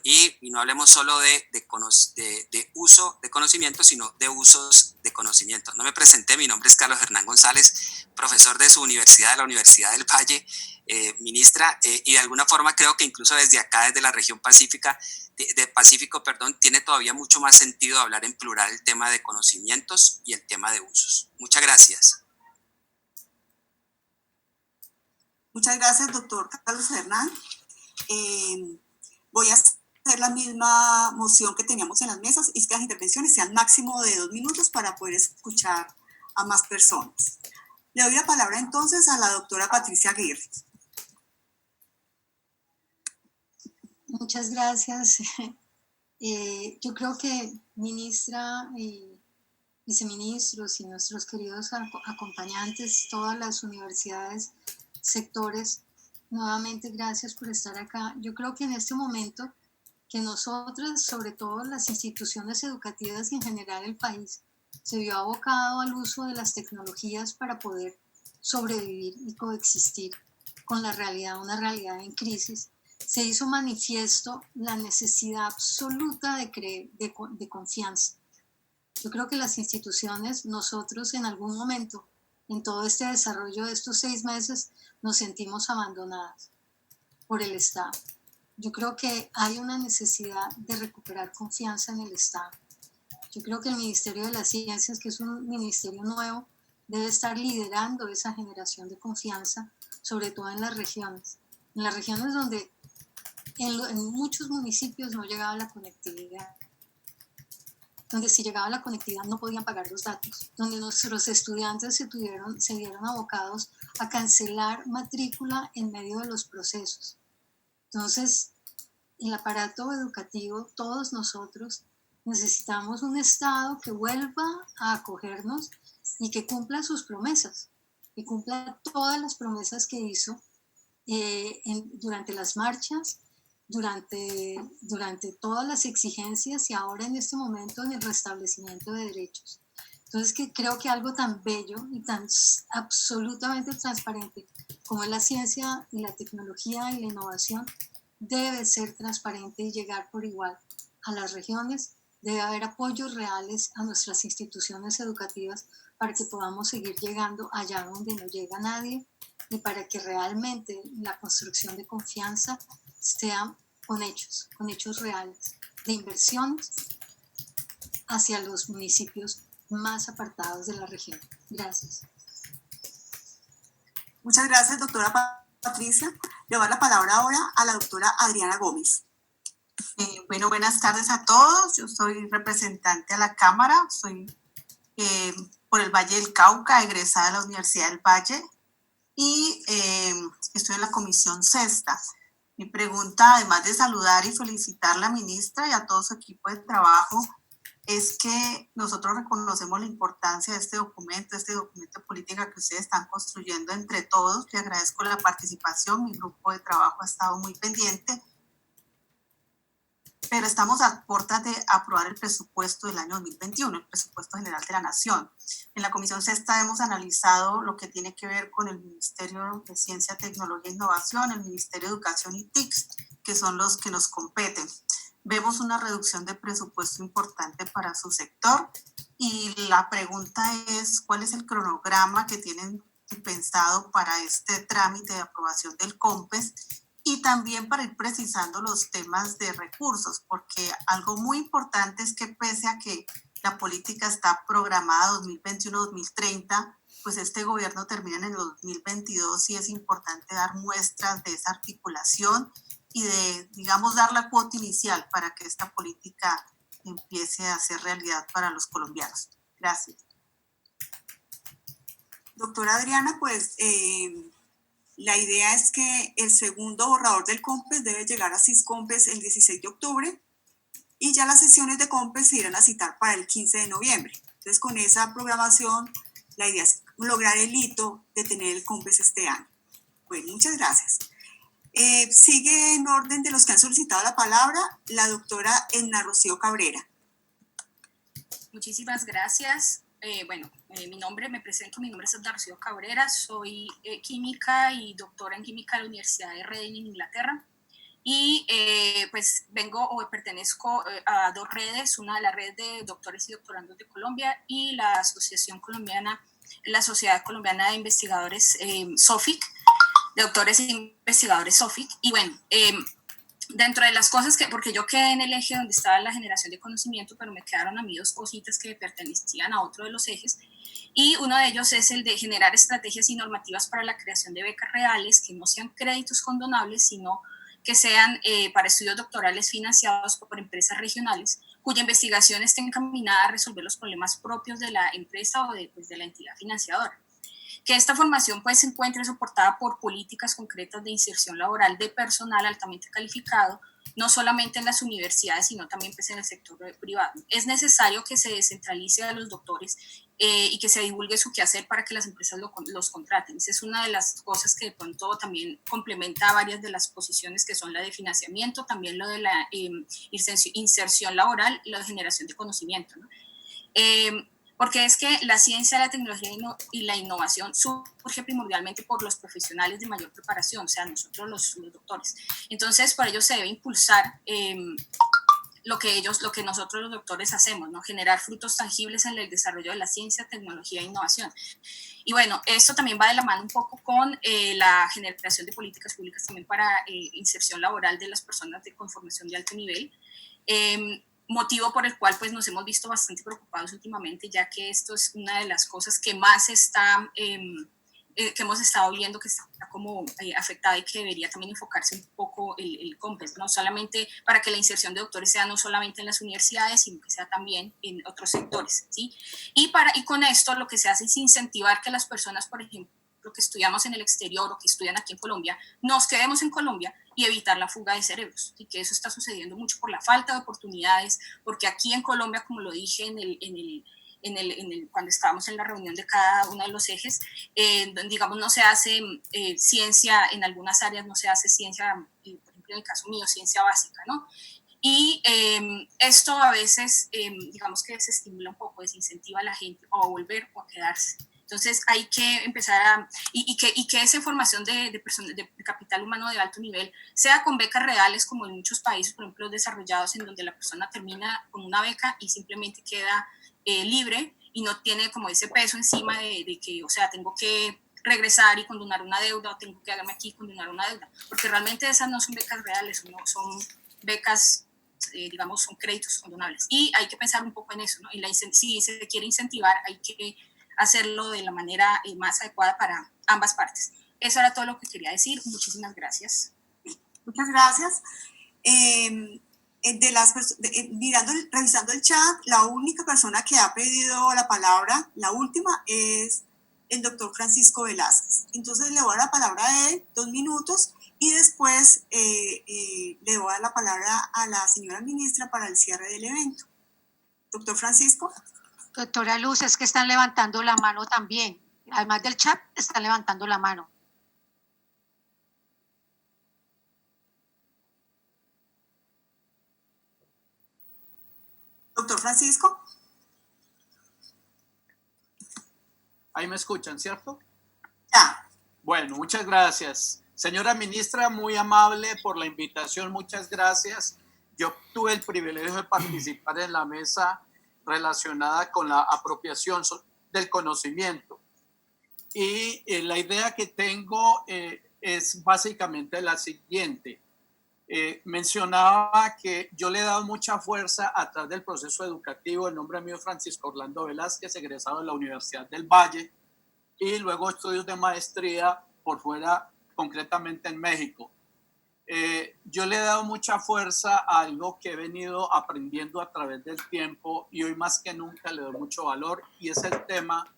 [SPEAKER 12] y no hablemos solo de uso de conocimiento, sino de usos de conocimiento. No me presenté, mi nombre es Carlos Hernán González, profesor de su universidad, de la Universidad del Valle, ministra, y de alguna forma creo que incluso desde acá, desde la región Pacífico, tiene todavía mucho más sentido hablar en plural el tema de conocimientos y el tema de usos. Muchas gracias.
[SPEAKER 2] Muchas gracias, doctor Carlos Hernán. Voy a hacer la misma moción que teníamos en las mesas, y que las intervenciones sean máximo de 2 minutos para poder escuchar a más personas. Le doy la palabra entonces a la doctora Patricia Aguirre.
[SPEAKER 8] Muchas gracias. Yo creo que ministra, viceministros y nuestros queridos acompañantes, todas las universidades, sectores, nuevamente gracias por estar acá. Yo creo que en este momento que nosotros, sobre todo las instituciones educativas y en general el país, se vio abocado al uso de las tecnologías para poder sobrevivir y coexistir con la realidad, una realidad en crisis. Se hizo manifiesto la necesidad absoluta de confianza. Yo creo que las instituciones, nosotros en algún momento, en todo este desarrollo de estos 6 meses, nos sentimos abandonadas por el Estado. Yo creo que hay una necesidad de recuperar confianza en el Estado. Yo creo que el Ministerio de las Ciencias, que es un ministerio nuevo, debe estar liderando esa generación de confianza, sobre todo en las regiones. En las regiones donde en muchos municipios no llegaba la conectividad, donde si llegaba la conectividad no podían pagar los datos, donde nuestros estudiantes se vieron abocados a cancelar matrícula en medio de los procesos. Entonces, el aparato educativo, todos nosotros, necesitamos un Estado que vuelva a acogernos y que cumpla sus promesas, que cumpla todas las promesas que hizo durante las marchas, durante todas las exigencias y ahora en este momento en el restablecimiento de derechos. Entonces creo que algo tan bello y tan absolutamente transparente como es la ciencia y la tecnología y la innovación debe ser transparente y llegar por igual a las regiones. Debe haber apoyos reales a nuestras instituciones educativas para que podamos seguir llegando allá donde no llega nadie y para que realmente la construcción de confianza sea con hechos reales, de inversiones hacia los municipios más apartados de la región. Gracias.
[SPEAKER 2] Muchas gracias, doctora Patricia. Le doy la palabra ahora a la doctora Adriana Gómez.
[SPEAKER 13] Bueno, buenas tardes a todos. Yo soy representante a la Cámara, soy por el Valle del Cauca, egresada de la Universidad del Valle y estoy en la Comisión Sexta. Mi pregunta, además de saludar y felicitar a la ministra y a todo su equipo de trabajo, es que nosotros reconocemos la importancia de este documento de política que ustedes están construyendo entre todos. Le agradezco la participación, mi grupo de trabajo ha estado muy pendiente, pero estamos a puertas de aprobar el presupuesto del año 2021, el presupuesto general de la Nación. En la Comisión Sexta hemos analizado lo que tiene que ver con el Ministerio de Ciencia, Tecnología e Innovación, el Ministerio de Educación y TICS, que son los que nos competen. Vemos una reducción de presupuesto importante para su sector y la pregunta es, ¿cuál es el cronograma que tienen pensado para este trámite de aprobación del COMPES? Y también para ir precisando los temas de recursos, porque algo muy importante es que pese a que la política está programada 2021-2030, pues este gobierno termina en el 2022 y es importante dar muestras de esa articulación y de, digamos, dar la cuota inicial para que esta política empiece a ser realidad para los colombianos. Gracias.
[SPEAKER 2] Doctora Adriana, pues la idea es que el segundo borrador del COMPES debe llegar a CISCOMPES el 16 de octubre y ya las sesiones de COMPES se irán a citar para el 15 de noviembre. Entonces, con esa programación, la idea es lograr el hito de tener el COMPES este año. Bueno, muchas gracias. Sigue en orden de los que han solicitado la palabra la doctora Edna Rocío Cabrera.
[SPEAKER 14] Muchísimas gracias. Me presento, mi nombre es Edna Rocío Cabrera, soy química y doctora en química de la Universidad de Reading en Inglaterra. Y pues vengo o pertenezco a dos redes, una de la red de doctores y doctorandos de Colombia y la Asociación Colombiana, la Sociedad Colombiana de Investigadores SOFIC, de doctores e investigadores SOFIC. Y bueno, dentro de las cosas que, porque yo quedé en el eje donde estaba la generación de conocimiento, pero me quedaron a mí dos cositas que pertenecían a otro de los ejes, y uno de ellos es el de generar estrategias y normativas para la creación de becas reales que no sean créditos condonables, sino que sean para estudios doctorales financiados por empresas regionales, cuya investigación esté encaminada a resolver los problemas propios de la empresa o de la entidad financiadora. Que esta formación pues se encuentre soportada por políticas concretas de inserción laboral de personal altamente calificado, no solamente en las universidades, sino también pues en el sector privado. Es necesario que se descentralice a los doctores y que se divulgue su quehacer para que las empresas los contraten. Esa es una de las cosas que de pronto también complementa varias de las posiciones que son la de financiamiento, también lo de la inserción laboral y la de generación de conocimiento, ¿no? Porque es que la ciencia, la tecnología y la innovación surge primordialmente por los profesionales de mayor preparación, o sea, nosotros los doctores. Entonces, por ello se debe impulsar lo que nosotros los doctores hacemos, ¿no? Generar frutos tangibles en el desarrollo de la ciencia, tecnología e innovación. Y bueno, esto también va de la mano un poco con la generación de políticas públicas también para inserción laboral de las personas con formación de alto nivel. Motivo por el cual pues nos hemos visto bastante preocupados últimamente, ya que esto es una de las cosas que más está, que hemos estado viendo que está como afectada y que debería también enfocarse un poco el COMPES, no solamente para que la inserción de doctores sea no solamente en las universidades, sino que sea también en otros sectores, ¿sí? Y con esto lo que se hace es incentivar que las personas, por ejemplo, que estudiamos en el exterior o que estudian aquí en Colombia, nos quedemos en Colombia y evitar la fuga de cerebros, y que eso está sucediendo mucho por la falta de oportunidades, porque aquí en Colombia, como lo dije cuando estábamos en la reunión de cada uno de los ejes, digamos, no se hace ciencia, en algunas áreas no se hace ciencia, por ejemplo, en el caso mío, ciencia básica, ¿no? Y esto a veces, digamos que desestimula un poco, desincentiva a la gente o a volver o a quedarse. Entonces hay que empezar y que esa formación de capital humano de alto nivel sea con becas reales, como en muchos países, por ejemplo, desarrollados, en donde la persona termina con una beca y simplemente queda libre y no tiene como ese peso encima de que, o sea, tengo que regresar y condonar una deuda, o tengo que quedarme aquí y condonar una deuda, porque realmente esas no son becas reales, no son becas, digamos, son créditos condonables. Y hay que pensar un poco en eso, ¿no? Si se quiere incentivar, hay que hacerlo de la manera más adecuada para ambas partes. Eso era todo lo que quería decir. Muchísimas gracias.
[SPEAKER 2] Muchas gracias. Revisando el chat, la única persona que ha pedido la palabra, la última, es el doctor Francisco Velázquez. Entonces le voy a dar la palabra a él, 2 minutos, y después le voy a dar la palabra a la señora ministra para el cierre del evento. Doctor Francisco.
[SPEAKER 6] Doctora Luz, es que están levantando la mano también. Además del chat, están levantando la mano.
[SPEAKER 2] Doctor Francisco.
[SPEAKER 5] Ahí me escuchan, ¿cierto?
[SPEAKER 2] Ya.
[SPEAKER 5] Bueno, muchas gracias. Señora ministra, muy amable por la invitación, muchas gracias. Yo tuve el privilegio de participar en la mesa relacionada con la apropiación del conocimiento. Y la idea que tengo es básicamente la siguiente. Mencionaba que yo le he dado mucha fuerza a través del proceso educativo. El nombre mío es Francisco Orlando Velázquez, egresado de la Universidad del Valle, y luego estudios de maestría por fuera, concretamente en México. Yo le he dado mucha fuerza a algo que he venido aprendiendo a través del tiempo y hoy más que nunca le doy mucho valor, y es el tema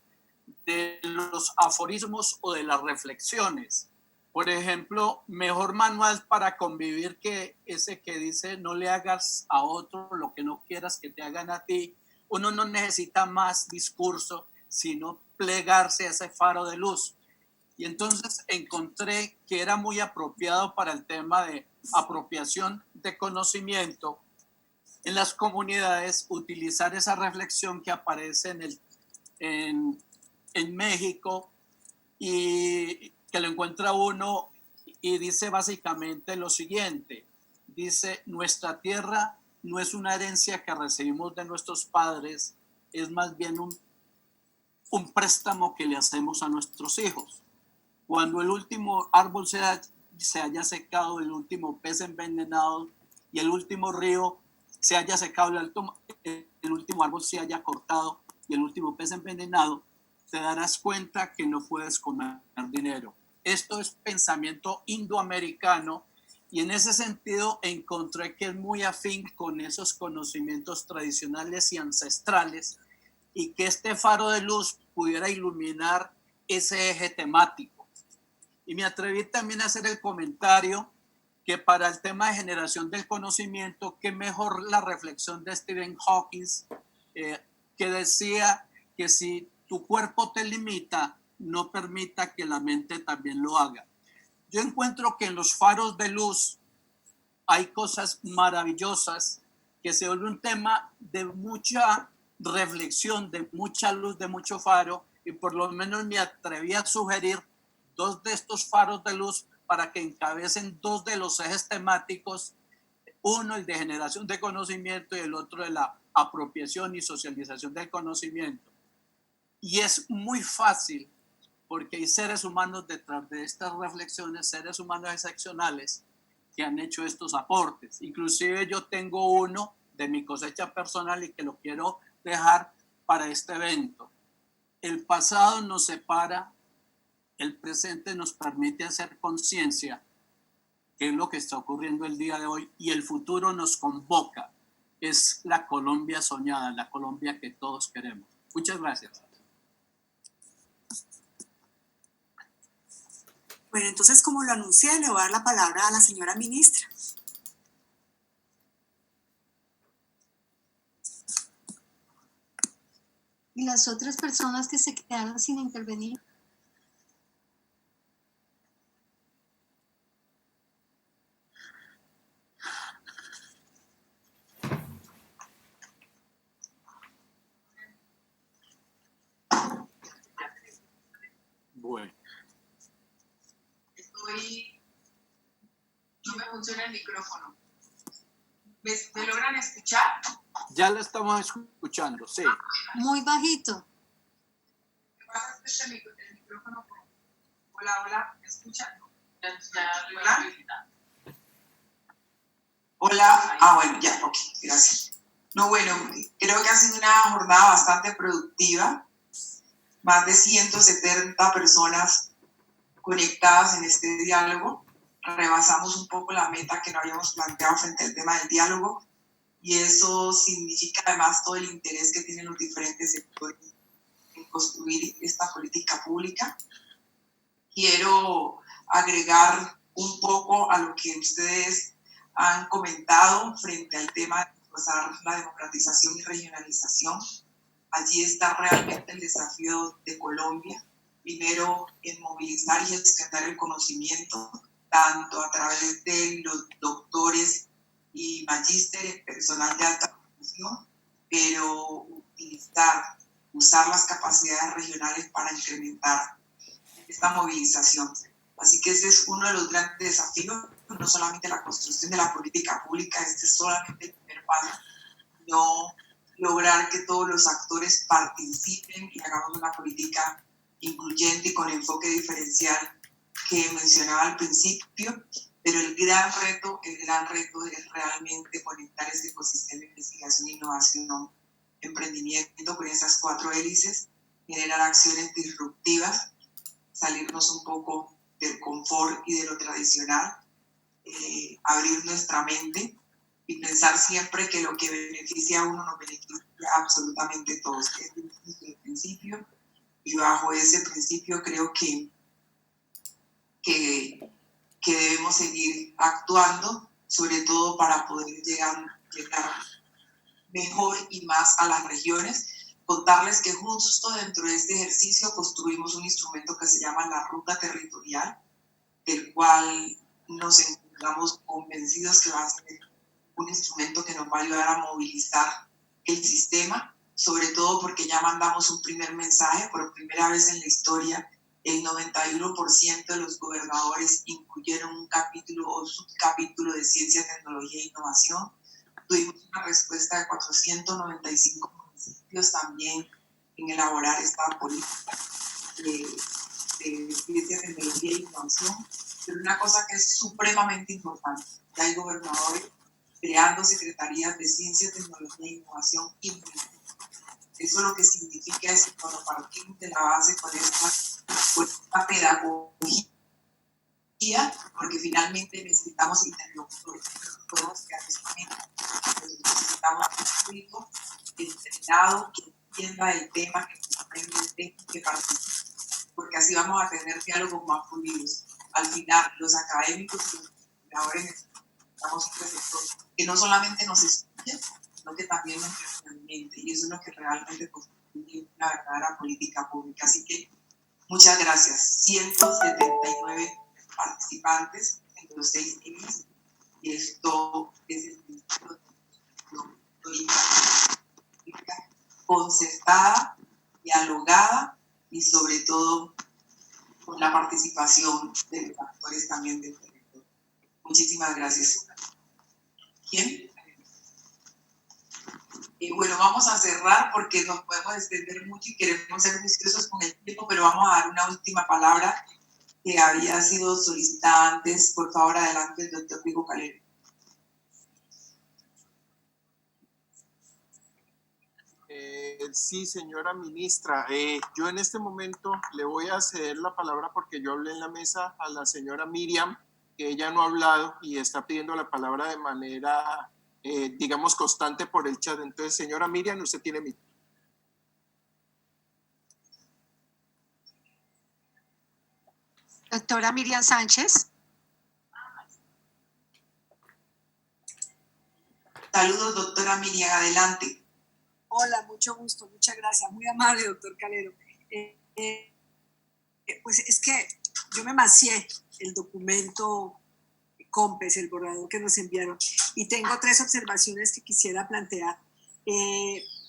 [SPEAKER 5] de los aforismos o de las reflexiones. Por ejemplo, mejor manual para convivir que ese que dice no le hagas a otro lo que no quieras que te hagan a ti. Uno no necesita más discurso, sino plegarse a ese faro de luz. Y entonces encontré que era muy apropiado para el tema de apropiación de conocimiento en las comunidades utilizar esa reflexión que aparece en México y que lo encuentra uno y dice básicamente lo siguiente: dice, nuestra tierra no es una herencia que recibimos de nuestros padres, es más bien un préstamo que le hacemos a nuestros hijos. Cuando el último árbol se haya secado, el último pez envenenado y el último río se haya secado, el último árbol se haya cortado y el último pez envenenado, te darás cuenta que no puedes comer dinero. Esto es pensamiento indoamericano y en ese sentido encontré que es muy afín con esos conocimientos tradicionales y ancestrales y que este faro de luz pudiera iluminar ese eje temático. Y me atreví también a hacer el comentario que para el tema de generación del conocimiento, qué mejor la reflexión de Stephen Hawking, que decía que si tu cuerpo te limita, no permita que la mente también lo haga. Yo encuentro que en los faros de luz hay cosas maravillosas que se vuelve un tema de mucha reflexión, de mucha luz, de mucho faro, y por lo menos me atreví a sugerir 2 de estos faros de luz para que encabecen 2 de los ejes temáticos, uno el de generación de conocimiento y el otro de la apropiación y socialización del conocimiento. Y es muy fácil porque hay seres humanos detrás de estas reflexiones, seres humanos excepcionales que han hecho estos aportes. Inclusive yo tengo uno de mi cosecha personal y que lo quiero dejar para este evento. El pasado nos separa, el presente nos permite hacer conciencia, que es lo que está ocurriendo el día de hoy, y el futuro nos convoca. Es la Colombia soñada, la Colombia que todos queremos. Muchas gracias.
[SPEAKER 2] Bueno, entonces, como lo anuncié, le voy a dar la palabra a la señora ministra.
[SPEAKER 8] ¿Y las otras personas que se quedaron sin intervenir?
[SPEAKER 5] Bueno.
[SPEAKER 15] No me funciona el micrófono. ¿Me logran escuchar?
[SPEAKER 5] Ya la estamos escuchando, sí.
[SPEAKER 8] Muy bajito.
[SPEAKER 15] Lo que pasa es que el micrófono... Hola, ¿me escuchan? Hola. Bueno, ya, ok, gracias. No, bueno, creo que ha sido una jornada bastante productiva. Más de 170 personas conectadas en este diálogo. Rebasamos un poco la meta que nos habíamos planteado frente al tema del diálogo y eso significa además todo el interés que tienen los diferentes sectores en construir esta política pública. Quiero agregar un poco a lo que ustedes han comentado frente al tema de reforzar la democratización y regionalización. Allí está realmente el desafío de Colombia. Primero, en movilizar y gestionar el conocimiento, tanto a través de los doctores y magísteres, personal de alta formación, pero usar las capacidades regionales para incrementar esta movilización. Así que ese es uno de los grandes desafíos, no solamente la construcción de la política pública, este es solamente el primer paso, no lograr que todos los actores participen y hagamos una política incluyente y con enfoque diferencial que mencionaba al principio, pero el gran reto es realmente conectar ese ecosistema de investigación, innovación, emprendimiento con esas 4 hélices, generar acciones disruptivas, salirnos un poco del confort y de lo tradicional, abrir nuestra mente y pensar siempre que lo que beneficia a uno nos beneficia absolutamente a todos. Es el principio y bajo ese principio creo que debemos seguir actuando, sobre todo para poder llegar mejor y más a las regiones. Contarles que justo dentro de este ejercicio construimos un instrumento que se llama la Ruta Territorial, del cual nos encontramos convencidos que va a ser un instrumento que nos va a ayudar a movilizar el sistema, sobre todo porque ya mandamos un primer mensaje por primera vez en la historia el 91% de los gobernadores incluyeron un capítulo o subcapítulo de ciencia, tecnología e innovación. Tuvimos una respuesta de 495 municipios también en elaborar esta política de ciencia, tecnología e innovación. Pero una cosa que es supremamente importante, que hay gobernadores creando secretarías de ciencia, tecnología e innovación y eso lo que significa es que cuando partimos de la base con esta pedagogía, porque finalmente necesitamos interlocutores, no podemos quedar solamente, necesitamos un público entrenado que entienda el tema, que comprenda el tema, que participe, porque así vamos a tener diálogos más fluidos. Al final, los académicos y los investigadores necesitamos un receptor que no solamente nos escuche, sino que también nos retroalimente, y eso es lo que realmente constituye una verdadera política pública. Así que muchas gracias. 179 participantes en los 6 temas, y esto es el principio de una política concertada, dialogada y sobre todo con la participación de los actores también del territorio. Muchísimas gracias. ¿Quién? Bueno, vamos a cerrar porque nos podemos extender mucho y queremos ser juiciosos con el tiempo, pero vamos a dar una última palabra que había sido solicitada antes. Por favor, adelante el doctor Rigo Calero.
[SPEAKER 1] Sí, señora ministra. Yo en este momento le voy a ceder la palabra porque yo hablé en la mesa a la señora Miriam, que ella no ha hablado y está pidiendo la palabra de manera, digamos, constante por el chat. Entonces, señora Miriam, usted tiene mi...
[SPEAKER 6] Doctora Miriam Sánchez.
[SPEAKER 15] Saludos, doctora Miriam, adelante.
[SPEAKER 16] Hola, mucho gusto, muchas gracias, muy amable, doctor Calero. Pues es que yo me macié el documento COMPES, el borrador que nos enviaron, y tengo 3 observaciones que quisiera plantear.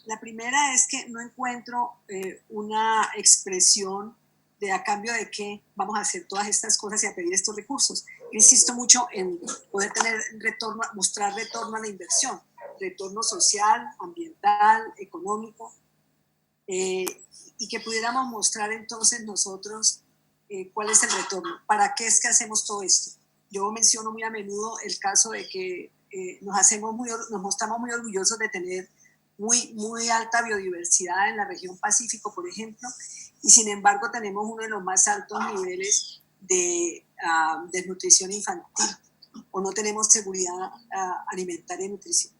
[SPEAKER 16] La primera es que no encuentro una expresión de a cambio de qué vamos a hacer todas estas cosas y a pedir estos recursos. Yo insisto mucho en poder tener retorno, mostrar retorno a la inversión, retorno social, ambiental, económico, y que pudiéramos mostrar entonces nosotros cuál es el retorno, para qué es que hacemos todo esto. Yo menciono muy a menudo el caso de que nos mostramos muy orgullosos de tener muy alta biodiversidad en la región Pacífico, por ejemplo, y sin embargo tenemos uno de los más altos niveles de desnutrición infantil, o no tenemos seguridad alimentaria y nutrición.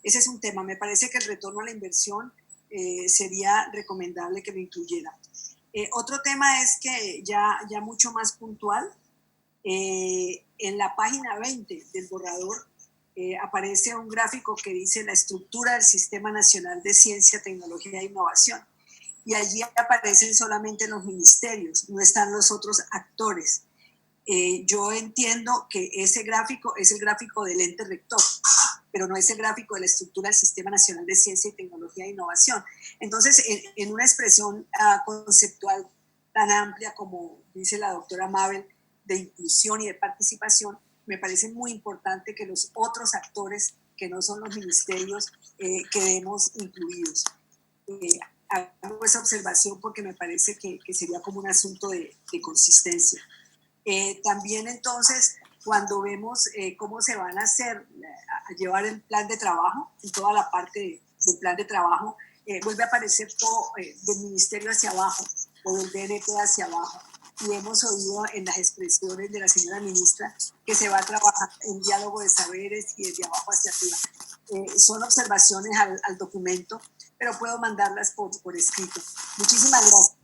[SPEAKER 16] Ese es un tema. Me parece que el retorno a la inversión sería recomendable que lo incluyera. Otro tema es que ya mucho más puntual, en la página 20 del borrador aparece un gráfico que dice la estructura del Sistema Nacional de Ciencia, Tecnología e Innovación. Y allí aparecen solamente los ministerios, no están los otros actores. Yo entiendo que ese gráfico es el gráfico del ente rector, pero no es el gráfico de la estructura del Sistema Nacional de Ciencia y Tecnología e Innovación. Entonces, en una expresión conceptual tan amplia como dice la doctora Mabel, de inclusión y de participación, me parece muy importante que los otros actores, que no son los ministerios, quedemos incluidos. Hago esa observación porque me parece que sería como un asunto de consistencia. También entonces, cuando vemos cómo se van a llevar el plan de trabajo, en toda la parte del plan de trabajo, vuelve a aparecer todo del ministerio hacia abajo o del DNP hacia abajo. Y hemos oído en las expresiones de la señora ministra que se va a trabajar en diálogo de saberes y desde abajo hacia arriba. Son observaciones al documento, pero puedo mandarlas por escrito. Muchísimas gracias.